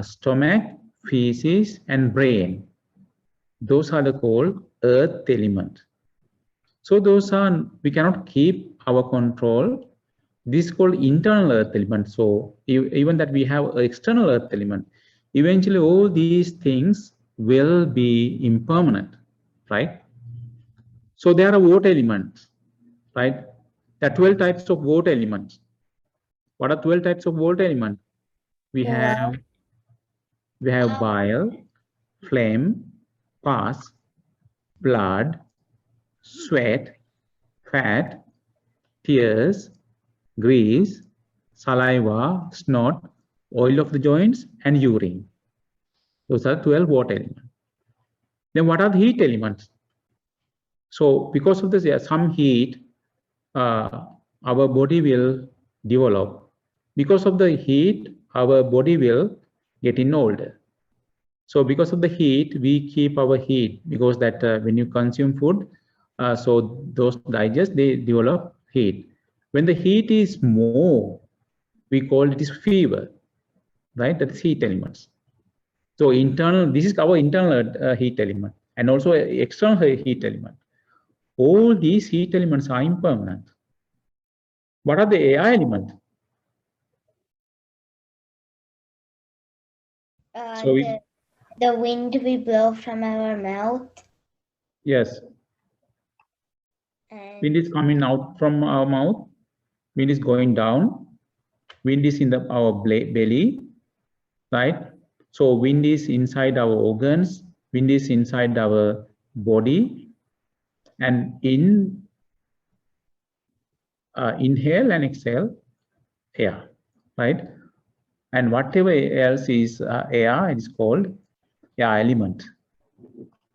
stomach, feces, and brain. Those are the called earth element. So those are, we cannot keep our control. This is called internal earth element. So even that we have external earth element, eventually all these things will be impermanent, right? So there are water elements, right? There are 12 types of water elements. What are 12 types of water elements? We have bile, phlegm, pus, blood, sweat, fat, tears, grease, saliva, snot, oil of the joints, and urine. Those are 12 water elements. Then what are the heat elements? So because of this, some heat, our body will develop. Because of the heat, our body will getting older. So because of the heat, we keep our heat, because that when you consume food, so those digest, they develop heat. When the heat is more, we call it is fever, right? That's heat elements. So internal, this is our internal heat element, and also external heat element. All these heat elements are impermanent. What are the air elements? So the wind we blow from our mouth. Yes. And Wind is coming out from our mouth. Wind is going down. Wind is in our belly, right? So wind is inside our organs. Wind is inside our body, and inhale and exhale air, right? And whatever else is air, it is called air element.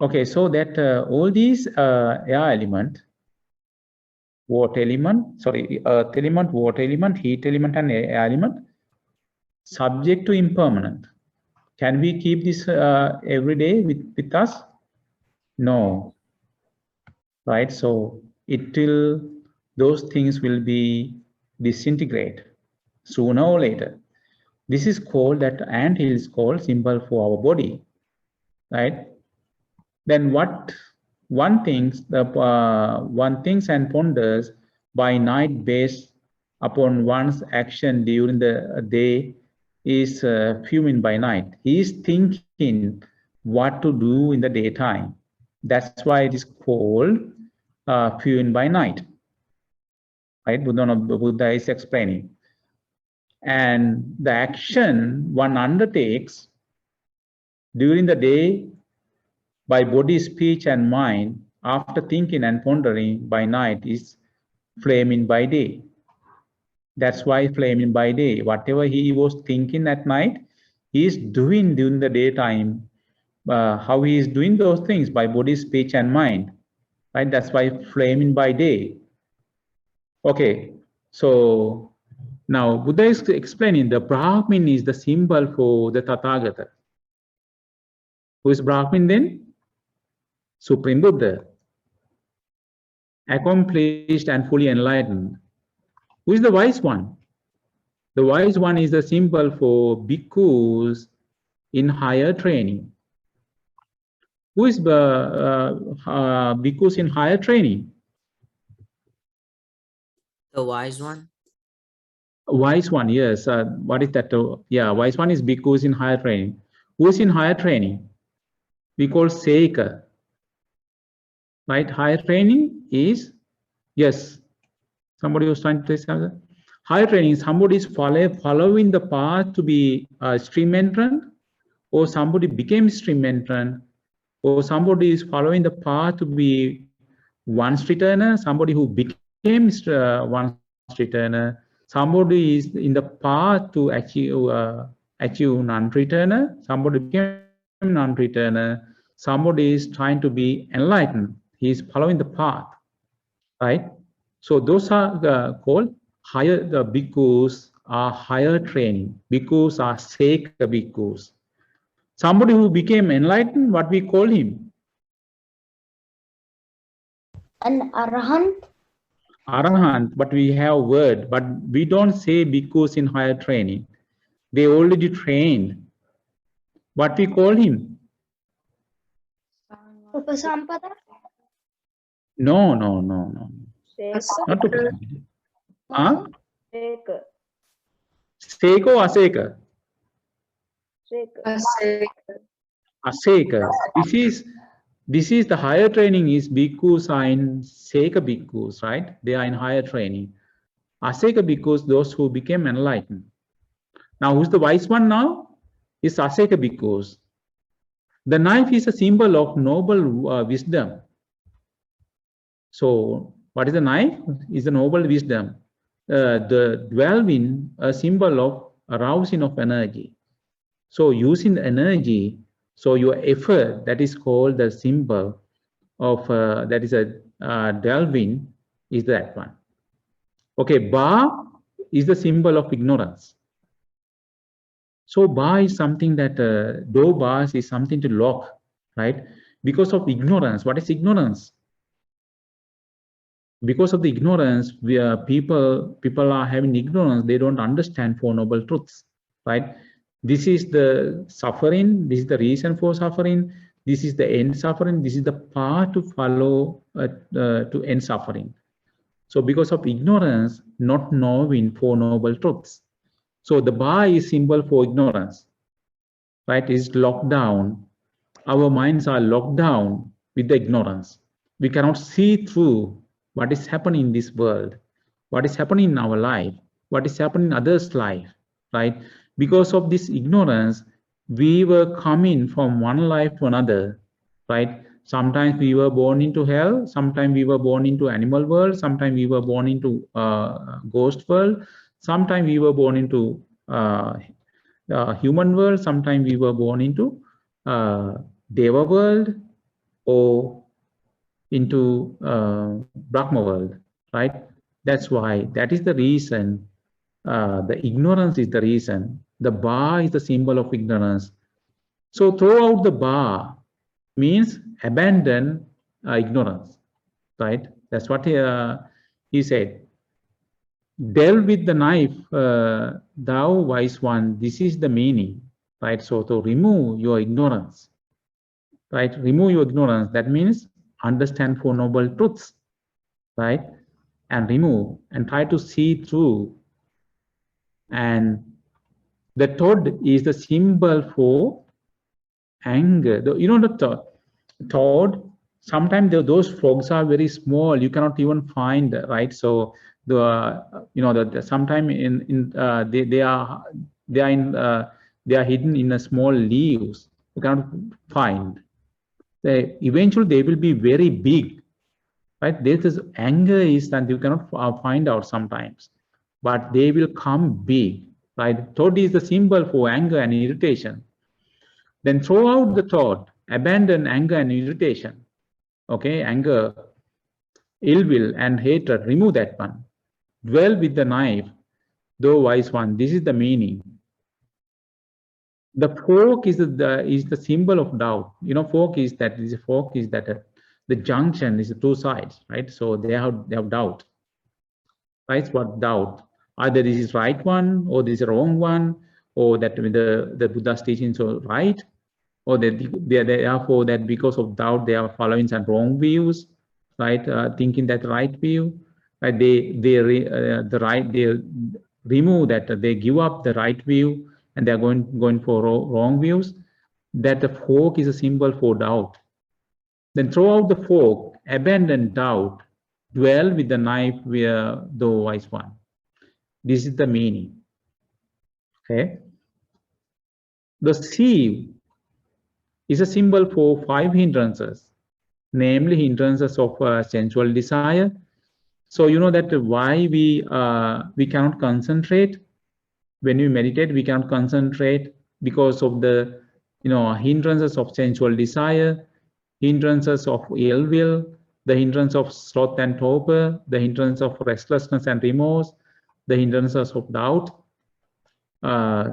Okay, so that all these air element, water element, earth element, water element, heat element, and air element, subject to impermanent. Can we keep this every day with us? No, right? So those things will be disintegrate sooner or later. This is called, that anthill is called symbol for our body, right? Then one thinks and ponders by night based upon one's action during the day is fuming by night. He is thinking what to do in the daytime. That's why it is called fuel by night. Right? Buddha is explaining. And the action one undertakes during the day by body, speech, and mind, after thinking and pondering by night, is flaming by day. That's why flaming by day. Whatever he was thinking at night, he is doing during the daytime. How he is doing those things by body, speech, and mind. Right? That's why flaming by day. Okay, so now Buddha is explaining the Brahmin is the symbol for the Tathagata. Who is Brahmin then? Supreme Buddha. Accomplished and fully enlightened. Who is the wise one? The wise one is the symbol for bhikkhus in higher training. Who is bhikkhus in higher training? The wise one. Wise one, yes. What is that? Yeah, wise one is bhikkhus in higher training. Who is in higher training? We call Seika. Right? Higher training is, yes. Somebody was trying to say something. Higher training, somebody is following the path to be a stream entrant, or somebody became stream entrant, or somebody is following the path to be once returner, somebody who became once returner, somebody is in the path to achieve non-returner, somebody became non-returner, somebody is trying to be enlightened. He is following the path, right? So those are called higher. The bhikkhus are higher training. Bhikkhus are Seka bhikkhus. Somebody who became enlightened, what we call him? An arahant. Arahant, but we have word, but we don't say bhikkhus in higher training. They already trained. What we call him? Upasampada. No. Seka. Not Upasampada. Huh? Seka. Seka or Aseka? Seka. Aseka. This is the higher training is bhikkhus are in Seka bhikkhus, right? They are in higher training. Aseka bhikkhus, those who became enlightened. Now, who's the wise one now? Is Aseka bhikkhus. The knife is a symbol of noble wisdom. So, what is the knife? Is the noble wisdom. The dwelling, a symbol of arousing of energy. So, using the energy, so your effort, that is called the symbol of, that is a delving, is that one. Okay, ba is the symbol of ignorance. So ba is something that, do bars is something to lock, right? Because of ignorance. What is ignorance? Because of the ignorance, people are having ignorance. They don't understand Four Noble Truths, right? This is the suffering. This is the reason for suffering. This is the end suffering. This is the path to follow to end suffering. So because of ignorance, not knowing Four Noble Truths. So the bar is symbol for ignorance, right? It's locked down. Our minds are locked down with the ignorance. We cannot see through what is happening in this world, what is happening in our life, what is happening in others' life, right? Because of this ignorance, we were coming from one life to another, right? Sometimes we were born into hell, sometimes we were born into animal world, sometimes we were born into ghost world, sometimes we were born into human world, sometimes we were born into Deva world or into Brahma world, right? That's why, that is the reason, the ignorance is the reason. The bar is the symbol of ignorance. So throw out the bar means abandon ignorance, right? That's what he said. Delve with the knife, thou wise one. This is the meaning, right? So to remove your ignorance, right? Remove your ignorance. That means understand Four Noble Truths, right? And remove and try to see through. And the toad is the symbol for anger. You know the toad? sometimes those frogs are very small. You cannot even find, right? So sometime they are hidden in a small leaves. You cannot find. Eventually they will be very big, right? This anger is that you cannot find out sometimes, but they will come big, right? Thought is the symbol for anger and irritation. Then throw out the thought, abandon anger and irritation. Okay, anger, ill will, and hatred, remove that one. Dwell with the knife, though wise one. This is the meaning. The fork is the symbol of doubt. You know, fork is that the junction is the two sides, right? So they have doubt. Right? What doubt? Either this is right one, or this is wrong one, or that the Buddha's teachings are right, or therefore that because of doubt they are following some wrong views, right? Thinking that right view, right? They remove that, they give up the right view, and they are going for wrong views. That the fork is a symbol for doubt. Then throw out the fork, abandon doubt, dwell with the knife where the wise one. This is the meaning. Okay. The sieve is a symbol for 5 hindrances, namely hindrances of sensual desire. So you know that why we cannot concentrate when we meditate. We cannot concentrate because of the hindrances of sensual desire, hindrances of ill will, the hindrance of sloth and torpor, the hindrance of restlessness and remorse, the hindrances of doubt.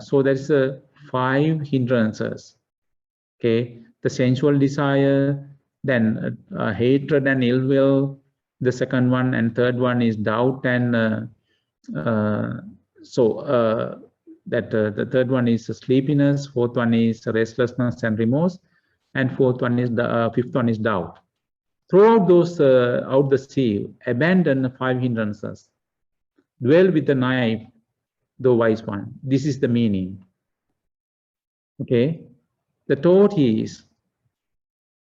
So there's 5 hindrances. Okay, the sensual desire, then hatred and ill will. The second one and third one is doubt, and the third one is sleepiness. Fourth one is restlessness and remorse, and fifth one is doubt. Throw out those out the sieve, abandon the 5 hindrances, dwell with the knife, the wise one. This is the meaning. Okay, the tortoise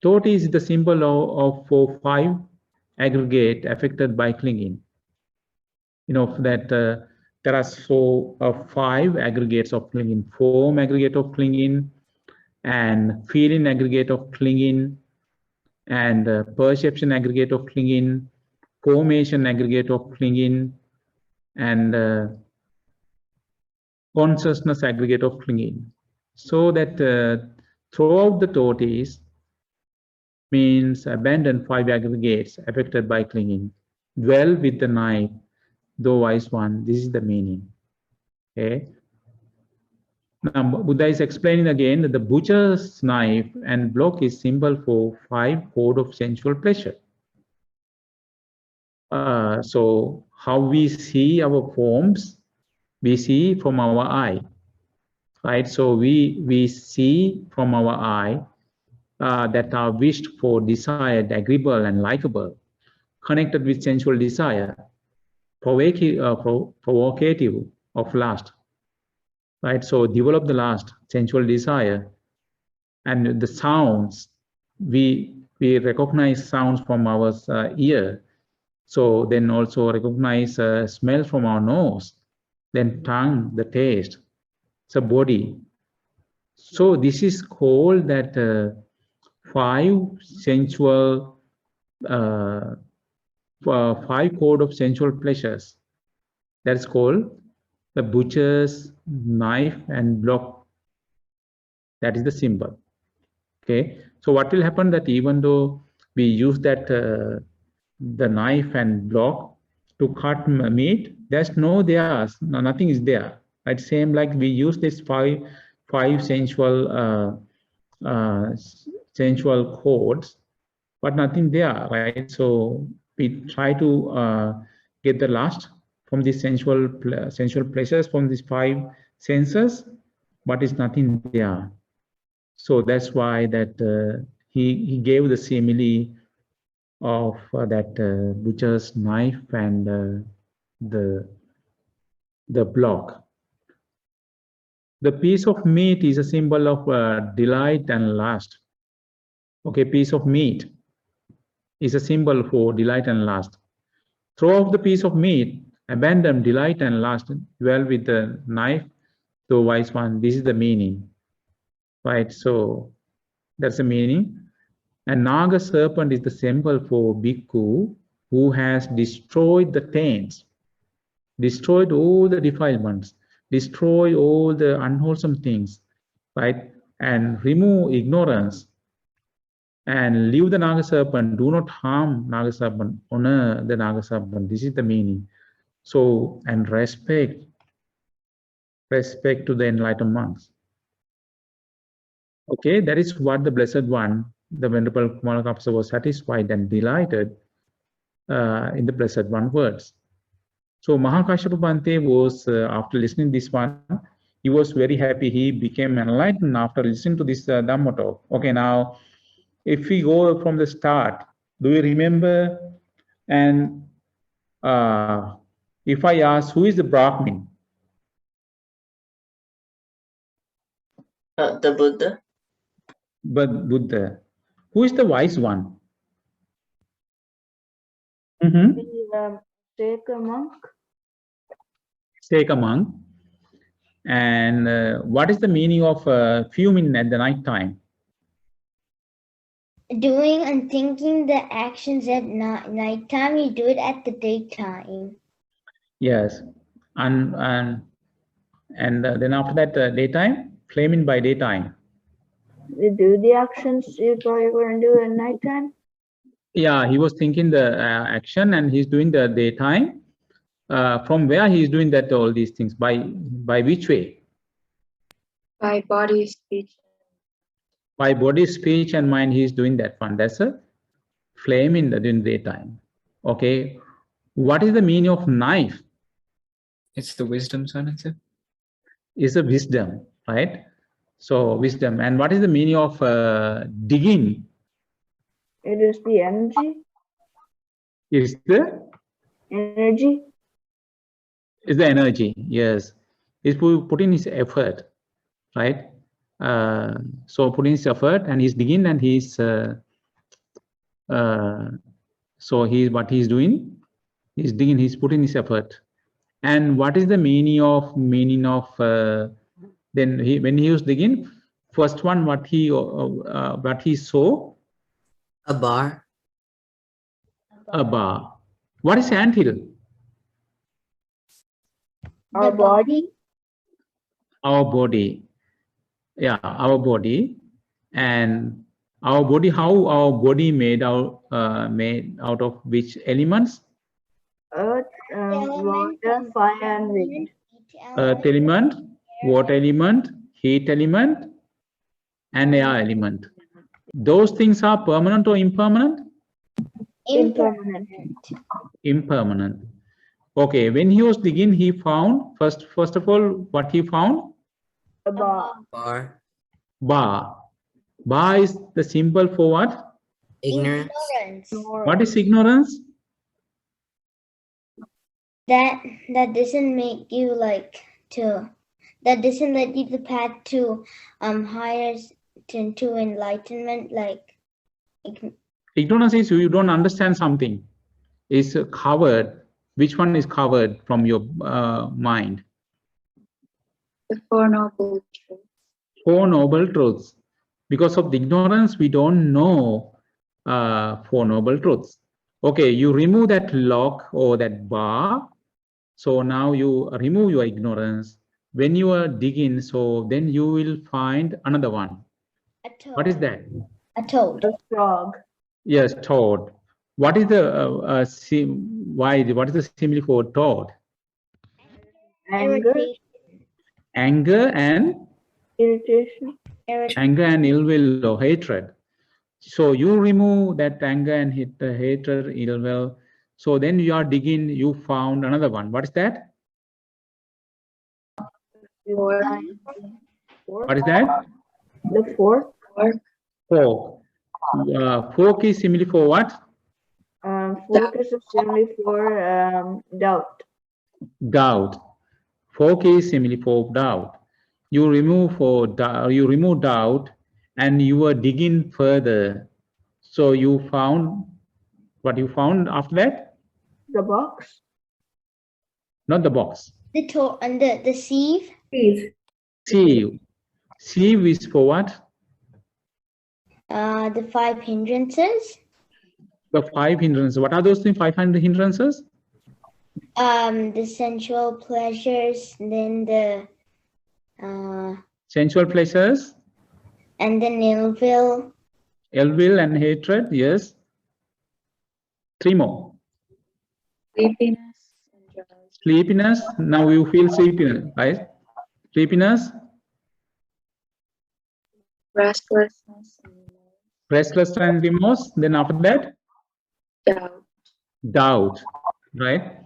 is the symbol of 5 aggregate affected by clinging. You know that there are 5 aggregates of clinging: form aggregate of clinging, and feeling aggregate of clinging, and perception aggregate of clinging, formation aggregate of clinging, and consciousness aggregate of clinging. So that throughout the tortoise means abandon 5 aggregates affected by clinging, dwell with the knife, though wise one. This is the meaning. Okay. Now Buddha is explaining again that the butcher's knife and block is symbol for 5 code of sensual pleasure. So how we see our forms, we see from our eye, right? So we see from our eye that are wished for, desired, agreeable, and likable, connected with sensual desire, provocative of lust, right? So develop the lust, sensual desire, and the sounds, we recognize sounds from our ear. So then also recognize smell from our nose, then tongue, the taste, so body. So this is called that 5 sensual, 5 code of sensual pleasures. That's called the butcher's knife and block. That is the symbol. Okay. So what will happen that even though we use that the knife and block to cut meat, there's nothing is there. Right? Same like we use this five sensual sensual codes, but nothing there, right? So we try to get the lust from these sensual pleasures from these 5 senses, but it's nothing there. So that's why that he gave the simile of that butcher's knife and the block. The piece of meat is a symbol of delight and lust. Okay, piece of meat. is a symbol for delight and lust. Throw off the piece of meat, abandon delight and lust, dwell with the knife, the wise one. This is the meaning, right? So that's the meaning. And Naga serpent is the symbol for bhikkhu who has destroyed the taints, destroyed all the defilements, destroy all the unwholesome things, right? And remove ignorance and leave the Naga serpent. Do not harm Naga serpent, honor the Naga serpent. This is the meaning. So, and respect to the enlightened monks. Okay, that is what the Blessed One, the Venerable Kumaragapasa, was satisfied and delighted in the Blessed One words. So Mahakashyapa Bhante was, after listening this one, he was very happy. He became enlightened after listening to this Dhamma talk. Okay, now, if we go from the start, do you remember? And if I ask, who is the Brahmin? The Buddha. But Buddha. Who is the wise one? Take a monk. Take a monk. And what is the meaning of fuming at the night time? Doing and thinking the actions at night time, you do it at the daytime. Yes. And then after that, daytime, flaming by daytime. You do the actions you thought you were going to do at nighttime? Yeah, he was thinking the action and he's doing the daytime. From where he is doing that, all these things? By which way? By body, speech. By body, speech, and mind, he is doing that one. That's a flame in the daytime. Okay. What is the meaning of knife? It's the wisdom, Sanath. Is a wisdom, right? So wisdom. And what is the meaning of digging? It is the energy. Is the energy? Is the energy? Yes. He's putting his effort, right? So putting his effort and he's digging and he's so what he's doing? He's digging. He's putting his effort. And what is the meaning of then when he was digging? First one, what he saw? A bar. A bar. What is anthill? Our body. Our body. Yeah, our body. And our body. How our body made out of which elements? Earth, water, fire, and wind. Earth element, water element, heat element, and air element. Those things are permanent or impermanent? Impermanent. Impermanent. Okay, when he was digging, he found, first of all, what he found? A bar. Bar. Bar. Bar is the symbol for what? Ignorance. What is ignorance? That doesn't make you that doesn't let you the path to higher to enlightenment, Ignorance is you don't understand something. It's covered. Which one is covered from your mind? The Four Noble Truths. Four Noble Truths. Because of the ignorance, we don't know Four Noble Truths. Okay, you remove that lock or that bar. So now you remove your ignorance. When you are digging, so then you will find another one. a toad. What is that? A toad. A frog. Yes, toad. What is the what is the simile for toad? Anger. Anger and Irritation. anger and ill will or hatred. So you remove that anger and hatred, ill will. So then you are digging, you found another one. What is that? What is that? The fork. Fork. Fork is simile for what? Fork is a simile for doubt. Doubt. Fork is simile for doubt. You remove doubt and you are digging further. So you found What you found after that? The box. Not the box. The sieve. Sieve. Sieve. Sieve is for what? The 5 hindrances. The 5 hindrances. What are those 5 hindrances? The sensual pleasures, then the Sensual pleasures. and then ill will. Ill will and hatred. Yes. 3 more. Sleepiness and drowsiness. Sleepiness. Now you feel sleepiness, right? Sleepiness. Restlessness and remorse. Restless and remorse. Then after that, Doubt. doubt, right?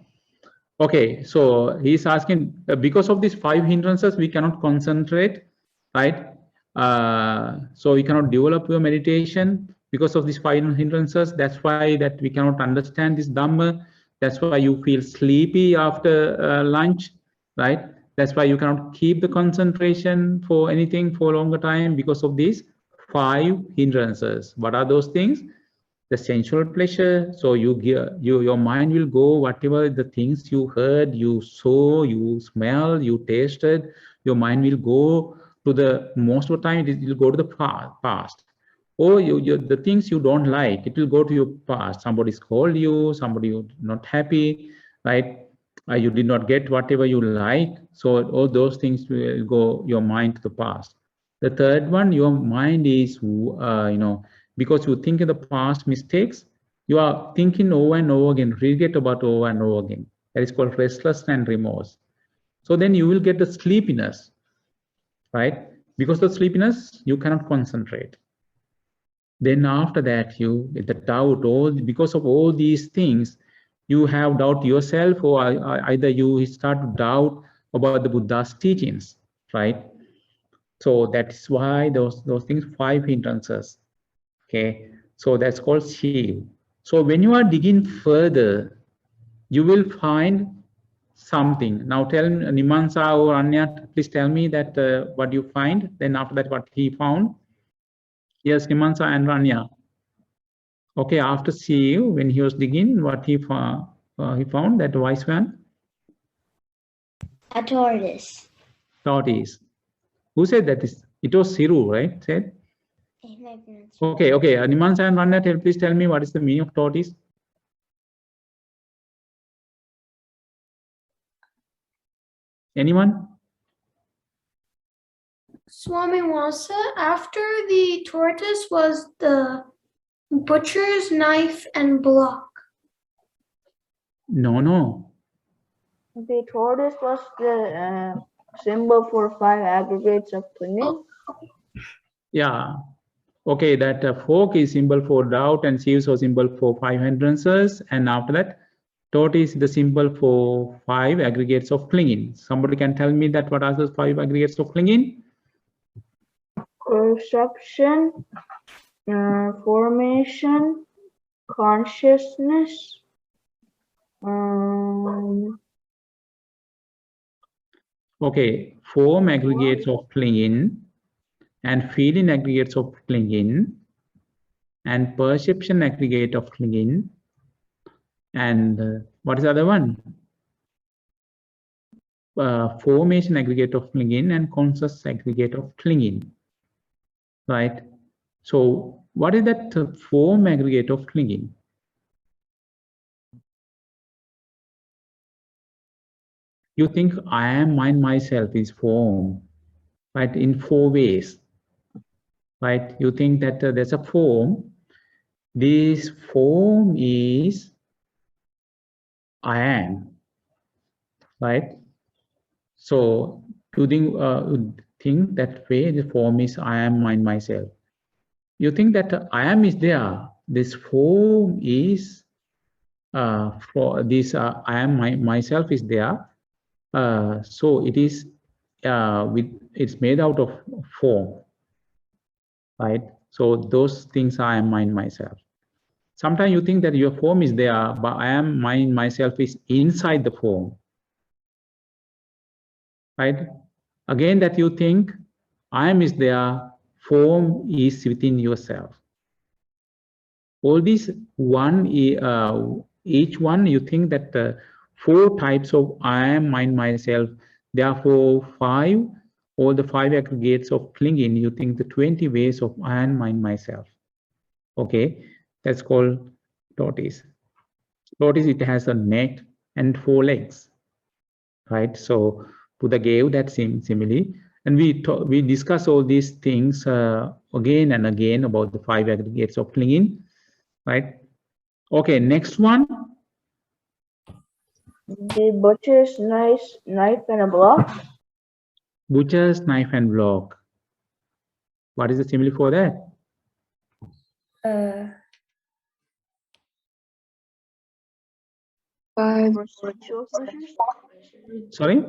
Okay, so he's asking, because of these 5 hindrances, we cannot concentrate, right? So we cannot develop your meditation because of these 5 hindrances. That's why that we cannot understand this Dhamma. That's why you feel sleepy after lunch, right? That's why you cannot keep the concentration for anything for a longer time because of these 5 hindrances. What are those things? The sensual pleasure. So your mind will go whatever the things you heard, you saw, you smell, you tasted. Your mind will go to the most of the time. It will go to the past, or the things you don't like. It will go to your past. Somebody called you. Somebody you're not happy, right? You did not get whatever you like. So all those things will go your mind to the past. The third one, your mind is because you think in the past mistakes, you are thinking over and over again, regret about over and over again. That is called restlessness and remorse. So then you will get the sleepiness, right? Because of sleepiness, you cannot concentrate. Then after that, you get the doubt, because of all these things, you have doubt yourself, or either you start to doubt about the Buddha's teachings, right? So that's why those things, 5 hindrances. Okay, so that's called shield. So when you are digging further, you will find something. Now tell Nimansa or Anya, please tell me that what you find. Then after that, what he found. Yes, Nimansa and Anya. Okay, after see when he was digging, what he found that wise man. A tortoise. Tortoise. Who said that? It was Siru, right? Said. Okay, Nimansa and Rania, please tell me what is the meaning of tortoise? Anyone? Swami Wasa, after the tortoise was the butcher's knife and block. No. The tortoise was the symbol for 5 aggregates of clinging. Yeah. Okay, that fork is symbol for doubt and sieve is symbol for 5 hindrances, and after that, tortoise is the symbol for 5 aggregates of clinging. Somebody can tell me that what are those 5 aggregates of clinging? Perception, formation, consciousness, Okay, form aggregates of clinging, and feeling aggregates of clinging, and perception aggregate of clinging, and what is the other one? Formation aggregate of clinging and conscious aggregate of clinging, right? So what is that form aggregate of clinging? You think I am mind myself is form, right? In 4 ways, right? You think that there's a form. This form is I am, right? So you think that way, the form is I am mind myself. You think that I am is there. This form is for this I am myself is there. So it is it's made out of form, right? So those things I am mind myself. Sometimes you think that your form is there, but I am mind myself is inside the form, right? Again, that you think I am is there, form is within yourself. All these each one you think that 4 types of I am, mind, myself. Therefore, 5, all the 5 aggregates of clinging, you think the 20 ways of I am, mind, myself. Okay, that's called tortoise. Tortoise, it has a neck and 4 legs, right? So Buddha gave that simile, and we discuss all these things again and again about the 5 aggregates of clinging, right? Okay, next one. The butcher's knife and a block. Butcher's knife and block. What is the simile for that? Five Sensual pleasures. Sorry?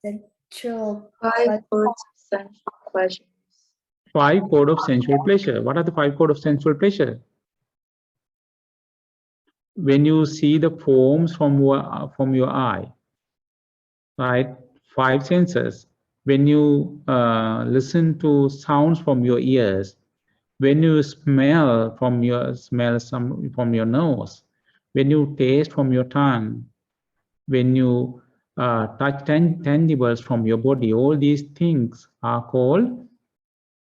Sensual 5 codes of sensual pleasures. 5 code of sensual pleasure. What are the 5 code of sensual pleasure? When you see the forms from your eye, right? 5 senses. When you listen to sounds from your ears, when you smell from your nose, when you taste from your tongue, when you touch tangibles from your body, all these things are called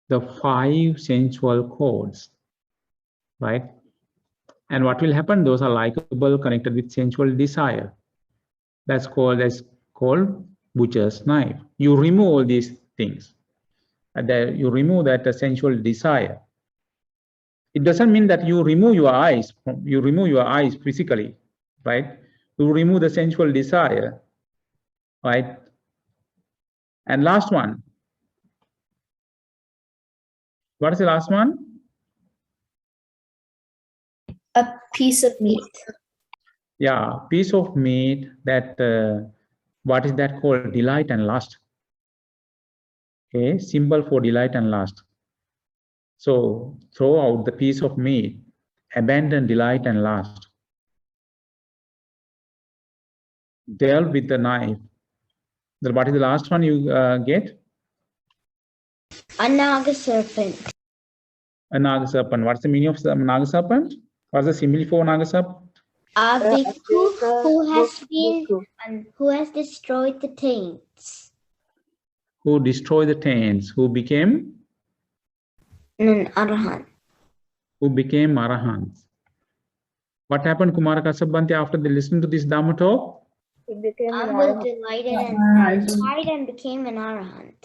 the 5 sensual codes, right? And what will happen? Those are likable, connected with sensual desire. That's called butcher's knife. You remove all these things, and then you remove that sensual desire. It doesn't mean that you remove your eyes. You remove your eyes physically, right? You remove the sensual desire, right? And last one. What is the last one? a piece of meat. Yeah, piece of meat that, what is that called? Delight and lust. Okay, symbol for delight and lust. So throw out the piece of meat, abandon delight and lust. Delve with the knife. Then what is the last one you get? A naga serpent. A naga serpent. What's the meaning of the naga serpent? What's the simile for naga serpent? A bhikkhu who has destroyed the taints. Who destroyed the taints, who became An arahant. who became arahants. What happened, Kumara Kasabante, after they listened to this Dhamma talk? He became an Abu arahant. delighted and satisfied and became an arahant.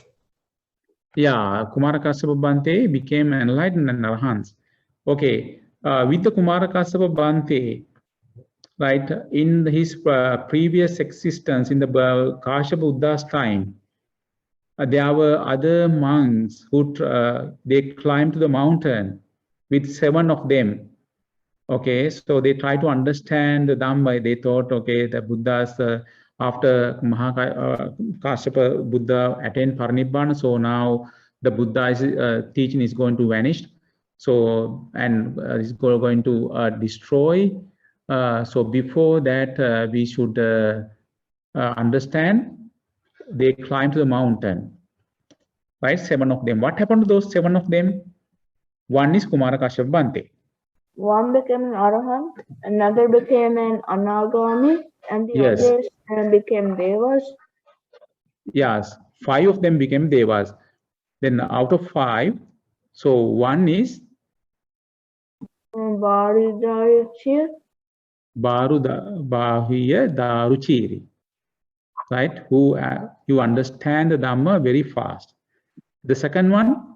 Yeah, Kumara Kasabante became enlightened and arahants. Okay, with the Kumara Kasabante, right, in his previous existence, in the Kashyapa Buddha's time, there were other monks who they climbed to the mountain with 7 of them. Okay, so they try to understand the Dhamma. They thought, okay, the Buddha's after Kashyapa Buddha attained Parinibbana, so now the Buddha's teaching is going to vanish. So and is going to destroy. So before that, we should understand. They climbed to the mountain, right? 7 of them. What happened to those 7 of them? One is Kumara Kashyapa Bhante. One became an arahant, another became an anagami, and the Yes. others became devas. Yes, 5 of them became devas. Then out of 5, so one is Baridayachir, Bahiya Daruchiri, right? Who you understand the Dhamma very fast. The second one,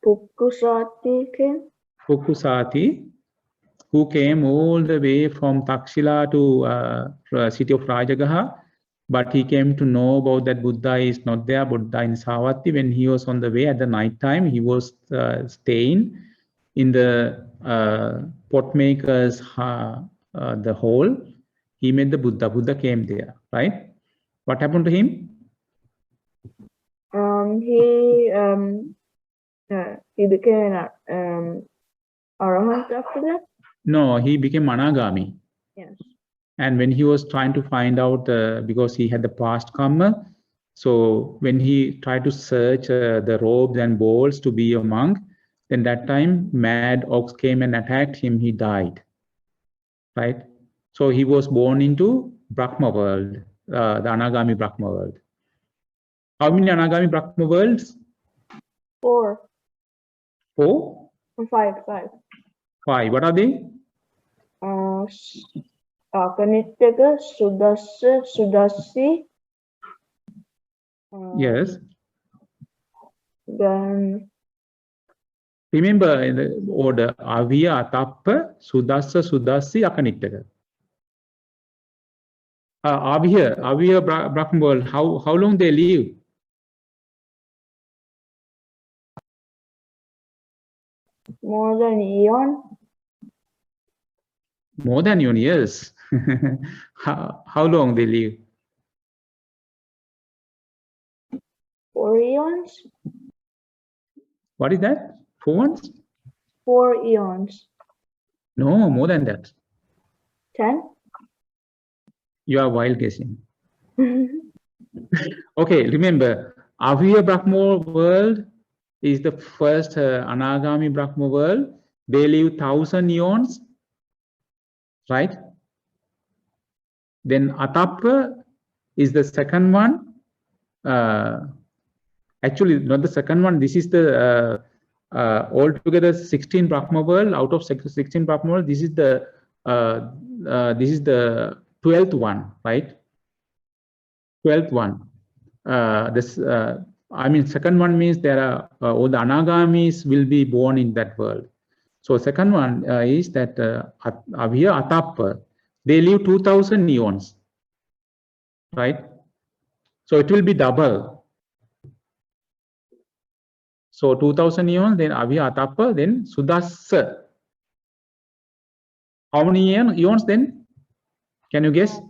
Pukkusati came. Pukkusati, who came all the way from Takshila to city of Rajagaha, but he came to know about that Buddha is not there, Buddha in Savatthi. When he was on the way at the night time, he was staying in the pot maker's the hole. He met the Buddha. Buddha came there, right? What happened to him? He became an arahant after that. No, he became Anagami. Yes. And when he was trying to find out, because he had the past karma, so when he tried to search the robes and bowls to be a monk, Then that time, mad ox came and attacked him. He died. Right? So he was born into Brahma world, the Anagami Brahma world. How many Anagami Brahma worlds? 4. 4? 5. 5. What are they? Kanitaka, Sudasa, Sudasi. Yes. Then Remember in the order Avya, Atappa, Sudasa, Sudasi, Akanittaka. Avya Brahma world, how long they live? more than eon. More than eon, yes. How long they live? 4 eons. What is that? 4 months? 4 eons. No, more than that. 10. You are wild guessing. Okay, remember, Avya Brahma world is the first Anagami Brahma world. They live 1,000 eons, right? Then Atappa is the second one. Actually, not the second one. This is the altogether 16 Brahma world. Out of 16 Brahma world, this is the 12th one, right? 12th one. I mean, second one means there are all the Anagamis will be born in that world. So second one is that Avya Atappa, they live 2,000 eons, right? So it will be double. So 2,000 eons, then Avya Atappa, then Sudasa. How many eons then? Can you guess?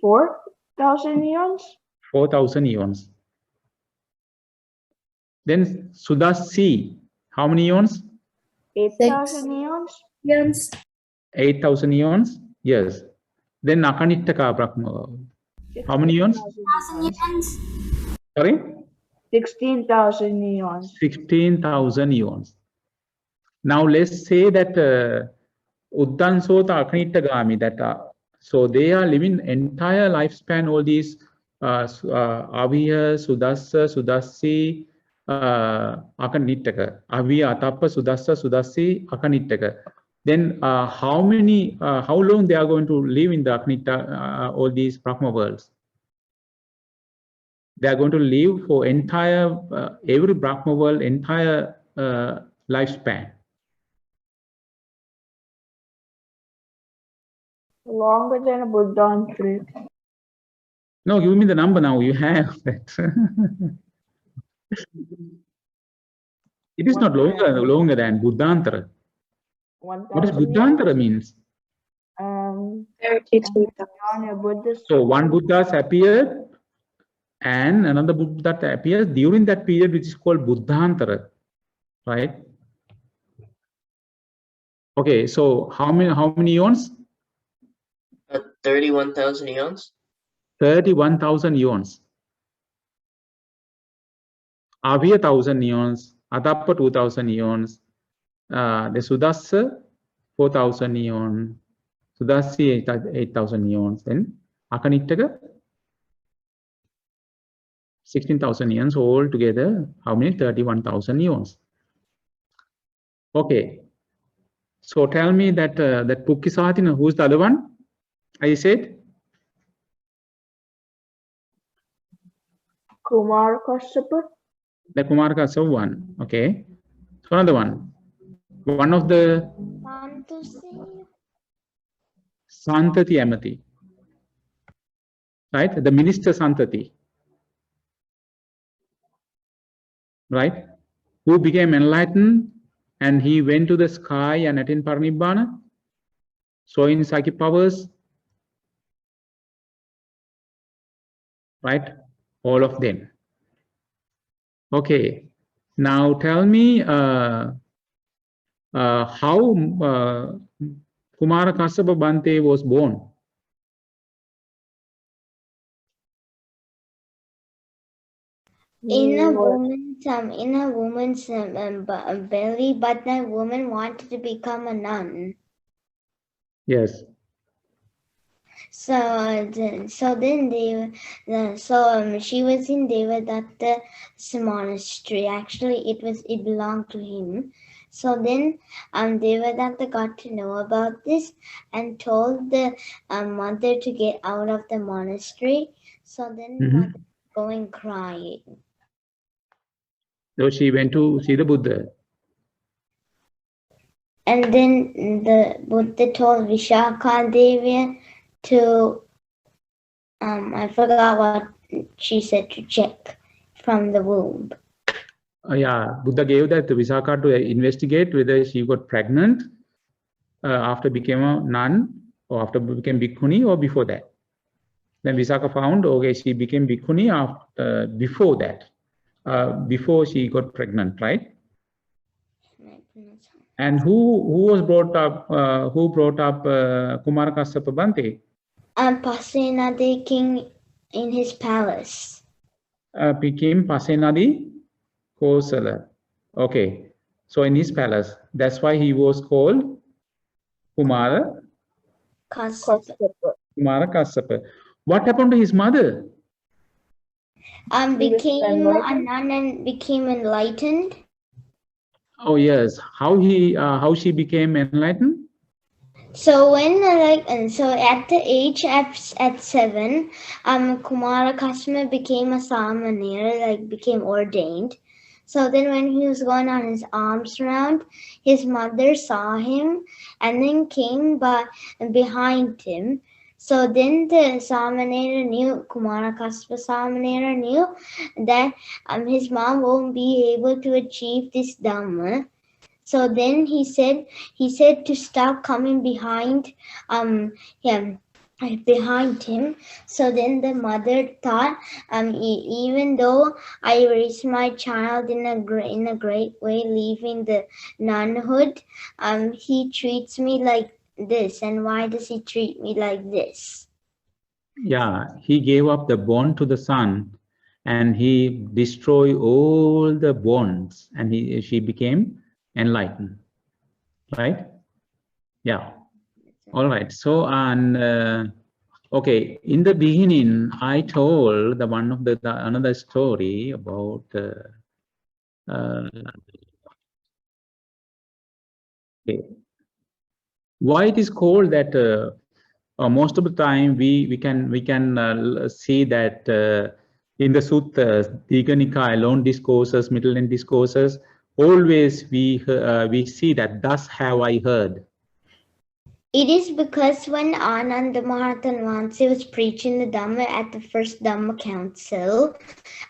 4,000 eons. 4,000 eons. Then Sudasi, how many eons? 8,000 eons. 8,000 eons. Yes. Then Akanittaka Brahma. How many eons? 16,000 Sorry? 16,000 eons. 16,000 eons. Now let's say that Uddansota Akanittagami, that so they are living entire lifespan, all these Avya, Sudasa, Sudasi, Akanittaka, Avya, Atappa, Sudasa, Sudasi, Akanittaka. Then how long they are going to live in the Akanitta, all these Brahma worlds? They are going to live for entire, every Brahma world, entire lifespan. Longer than a Buddha tree. No, give me the number now. You have that. It is not longer than Buddhantara. What does Buddhantara means? 32,000. So one Buddha has appeared and another Buddha appears during that period, which is called Buddhantara, right? Okay, so how many eons? 31,000 eons. 31,000 eons. Avya 1,000 eons, Atappa 2,000 eons, the Sudasa 4,000 eons, Sudasi 8,000 eons, then Akanittaka 16,000 eons, all together, how many? 31,000 eons. Okay. So tell me that that Pukkisatina, who's the other one? I said Kumar Kashyapa. the Kumar Kassapa one. Okay. So another one. One of the Santati Amati. Right? The minister Santati. Right? Who became enlightened and he went to the sky and attained Parinibbana, showing psychic powers. Right? All of them. Okay. Now tell me how Kumara Kassapa Bhante was born. In He a was woman's belly, but that woman wanted to become a nun. Yes. So then she was in Devadatta's monastery. Actually, it belonged to him. So then Devadatta got to know about this and told the mother to get out of the monastery. So then mother going crying. So she went to see the Buddha. And then the Buddha told Vishaka Devi to I forgot what she said, to check from the womb. Yeah, Buddha gave that to Visakha to investigate whether she got pregnant after became a nun or after became bhikkhuni or before that. Then Visakha found, okay, she became bhikkhuni after before that, before she got pregnant, right? And who was brought up? Who brought up Kumara Kassapa Bhante? Pasenadi king in his palace. Became Pasenadi Kosala. Okay, so in his palace, that's why he was called Kumara Kassapa. Kumara Kassapa. What happened to his mother? Became a nun and became enlightened. Oh yes, how she became enlightened? So when so at the age at 7, Kumara Kassapa became a Samanera, became ordained. So then when he was going on his alms round, his mother saw him and then came behind him. So then the Samanera knew, Kumara Kassapa Samanera knew that his mom won't be able to achieve this Dhamma. So then he said to stop coming behind behind him. So then the mother thought, even though I raised my child in a great way, leaving the nunhood, he treats me like this. And why does he treat me like this? Yeah, he gave up the bond to the son, and he destroyed all the bonds, and she became enlightened. Right? Yeah. All right. So and okay, in the beginning, I told the one of the another story about okay, why it is called that. Most of the time, we can see that in the suttas, Digha Nikaya, long discourses, middle and discourses, always we see that thus have I heard. It is because when Ananda Mahatanvansi was preaching the Dhamma at the first Dhamma Council,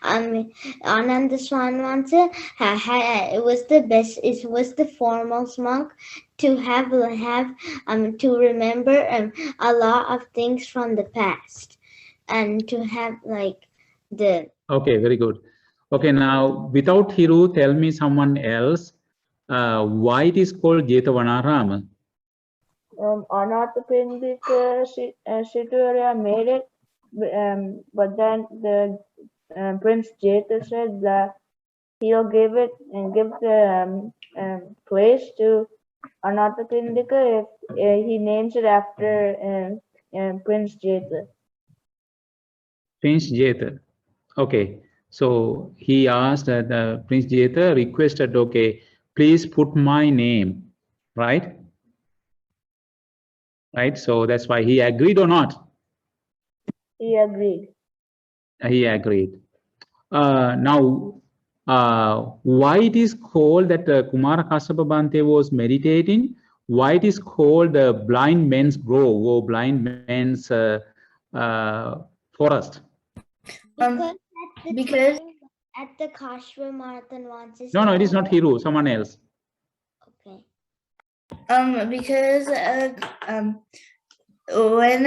Ananda Swanvansa it was the foremost monk to have to remember a lot of things from the past and to have the. Okay, very good. Okay, now without Hiru, tell me someone else why it is called Jetavanarama. Anathapindika Situria made it, but then the Prince Jeta said that he'll give the place to Anathapindika if he names it after Prince Jeta. Prince Jeta. Okay, so he asked that Prince Jeta requested, okay, please put my name, right? Right, so that's why he agreed or not? He agreed. He agreed. Now, why it is called that Kumara Kassapa Bhante was meditating? Why it is called blind man's grove or blind man's forest? Because at the Kashva Marathon once. No, it is not Hiru, someone else. Okay. Because when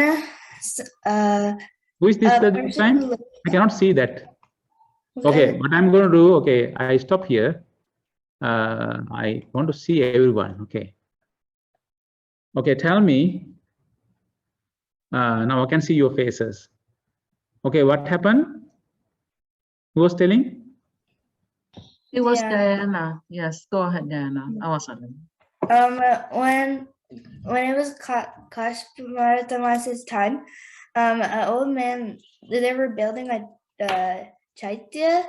who is this this time? I cannot see that. Okay, what I'm going to do, okay, I stop here. I want to see everyone, okay. Okay, tell me. Now I can see your faces. Okay, what happened? Who was telling? It was Yeah. Diana. Yes, go ahead, Diana. I was on. When it was Kashmaratamas's time, an old man, they were building a chaitya,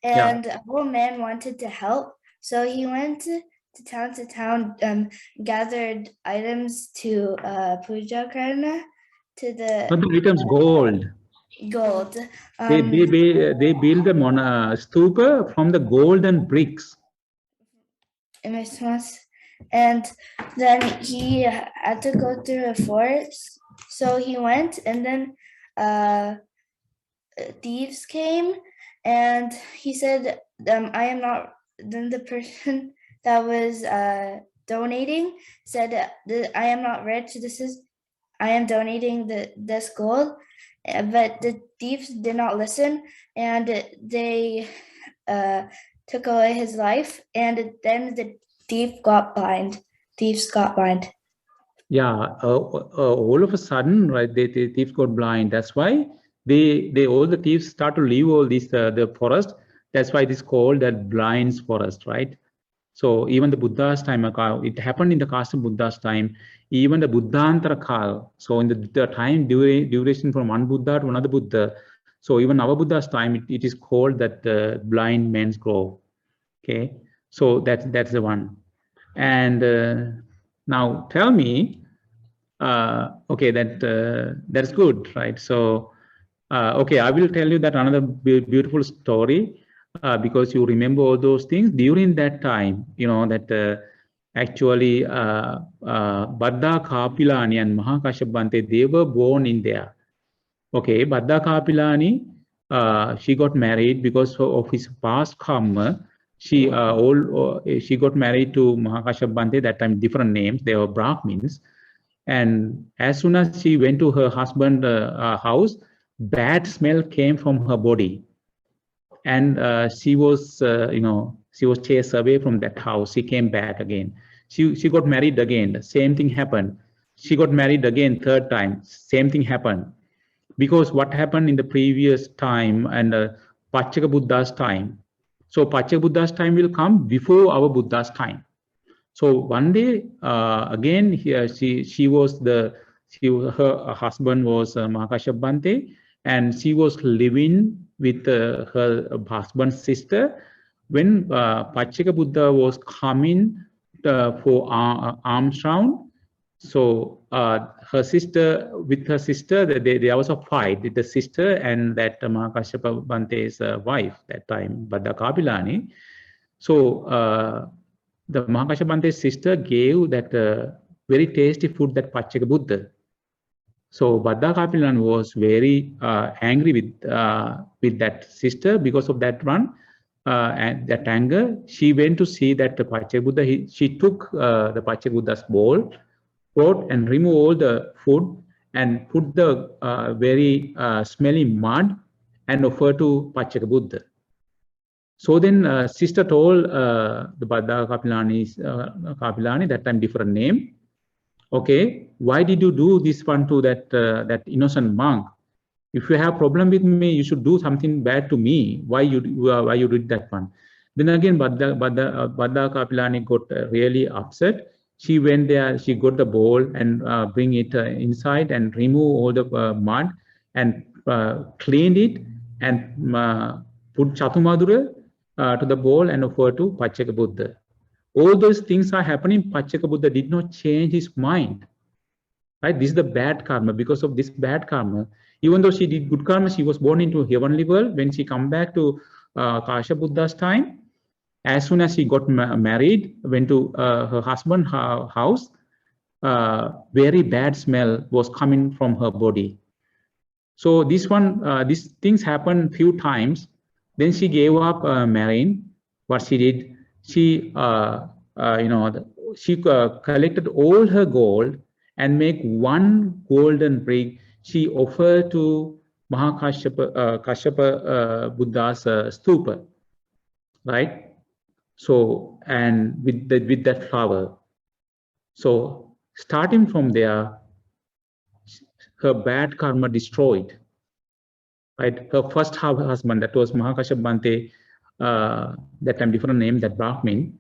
and an old man wanted to help, so he went to town, gathered items to puja karna, to the Not the items, gold. gold. They build the stupa from the golden bricks. And then he had to go through a forest, so he went, and then thieves came, and he said, I am not. Then the person that was donating said, I am not rich, I am donating this gold. But the thieves did not listen, and they took away his life, and then the thieves got blind. Yeah, all of a sudden, right? The thieves got blind. That's why all the thieves start to leave all this the forest. That's why it is called that blinds forest, right? So even the Buddha's time, it happened in the cast of Buddha's time. Even the Buddhantara Kal. So in the time duration from one Buddha to another Buddha. So even our Buddha's time, it is called that blind man's grove. Okay, so that's the one. And now tell me, okay, that's good, right? So okay, I will tell you that another beautiful story, because you remember all those things during that time. You know that actually Baddha Kapilani and Mahakashyapa Bhante, they were born in there. Okay, Baddha Kapilani, she got married because of his past karma. She got married to Mahakashyapa Bhante. That time different names. They were Brahmins. And as soon as she went to her husband's house, bad smell came from her body, and she was, she was chased away from that house. She came back again. She got married again. The same thing happened. She got married again third time. Same thing happened. Because what happened in the previous time and Pachaka Buddha's time. So Pachaka Buddha's time will come before our Buddha's time. So one day, again, here her husband was Mahakashyapa Bhante, and she was living with her husband's sister. When Pachaka Buddha was coming for alms round, so her sister, there was a fight with the sister and that Mahakashyapa Bhante's wife that time, Baddha Kapilani. So the Mahakashyapa Bhante's sister gave that very tasty food, that Pachaka Buddha. So Baddha Kapilani was very angry with that sister because of that one. And that anger, she went to see that the Pachaka Buddha, she took the Pachaka Buddha's bowl, brought and removed all the food and put the very smelly mud and offered to Pachaka Buddha. So then sister told the Baddha Kapilani, that time different name. Okay, why did you do this one to that innocent monk? If you have problem with me, you should do something bad to me. Why you did that one? Then again, Baddha Kapilani got really upset. She went there, she got the bowl and bring it inside and remove all the mud and cleaned it and put Chatumadura to the bowl and offer to Pachaka Buddha. All those things are happening. Pachaka Buddha did not change his mind. Right? This is the bad karma. Because of this bad karma, even though she did good karma, she was born into heavenly world. When she come back to Kasha Buddha's time, as soon as she got married, went to her husband's house, very bad smell was coming from her body. So this one, these things happened few times. Then she gave up marrying. What she did, she she collected all her gold and make one golden brick. She offered to Kashyapa Buddha's stupa, right? So, and with that flower. So starting from there, her bad karma destroyed. Right, her first husband, that was Mahakashyapa Bhante, that time different name, that Brahmin,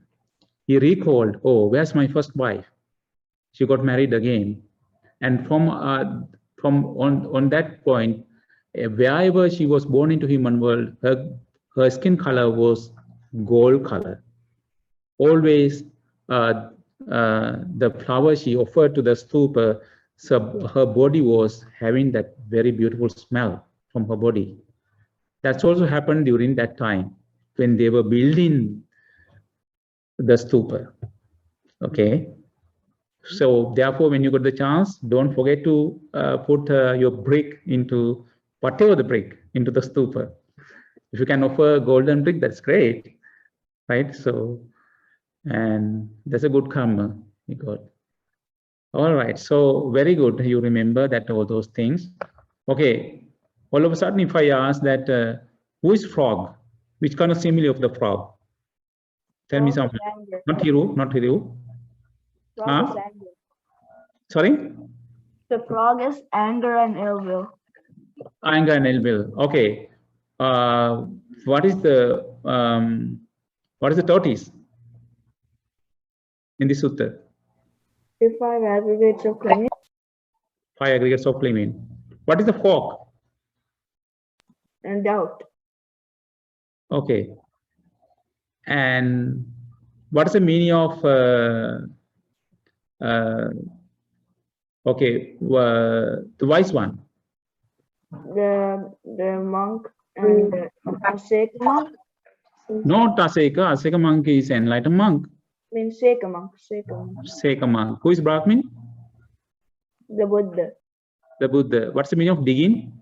he recalled, oh, where's my first wife? She got married again. And from on that point, wherever she was born into human world, her skin color was gold color. Always the flower she offered to the stupa, so her body was having that very beautiful smell from her body. That's also happened during that time when they were building the stupa. Okay. So therefore, when you got the chance, don't forget to put your brick into whatever the brick into the stupa. If you can offer a golden brick, that's great, right? So, and that's a good karma you got. All right, so very good. You remember that all those things. Okay, all of a sudden, if I ask that, who is frog? Which kind of simile of the frog? Tell me something. Not Hiru, not Hiru. Frog is anger. Sorry? The frog is anger and ill will. Anger and ill will. Okay. What is the tortoise in the sutta? The 5 aggregates of clinging. 5 aggregates of clinging. What is the fork? And doubt. Okay. And what is the meaning of the wise one? The monk and the Aseka monk. Not Aseka. Aseka monk is enlightened monk. Means Seka monk. Seka monk. Seka monk. Who is Brahmin? The Buddha. The Buddha. What's the meaning of digging?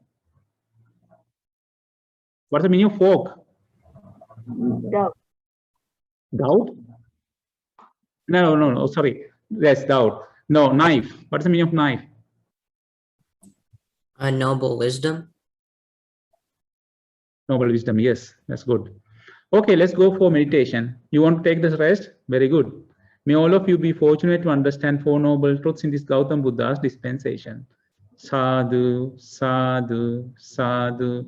What's the meaning of fork? Doubt. Doubt? No, sorry. Yes, doubt. No, knife. What's the meaning of knife? A noble wisdom. Noble wisdom. Yes, that's good. Okay, let's go for meditation. You want to take this rest? Very good. May all of you be fortunate to understand 4 noble truths in this Gautam Buddha's dispensation. Sadhu, sadhu, sadhu.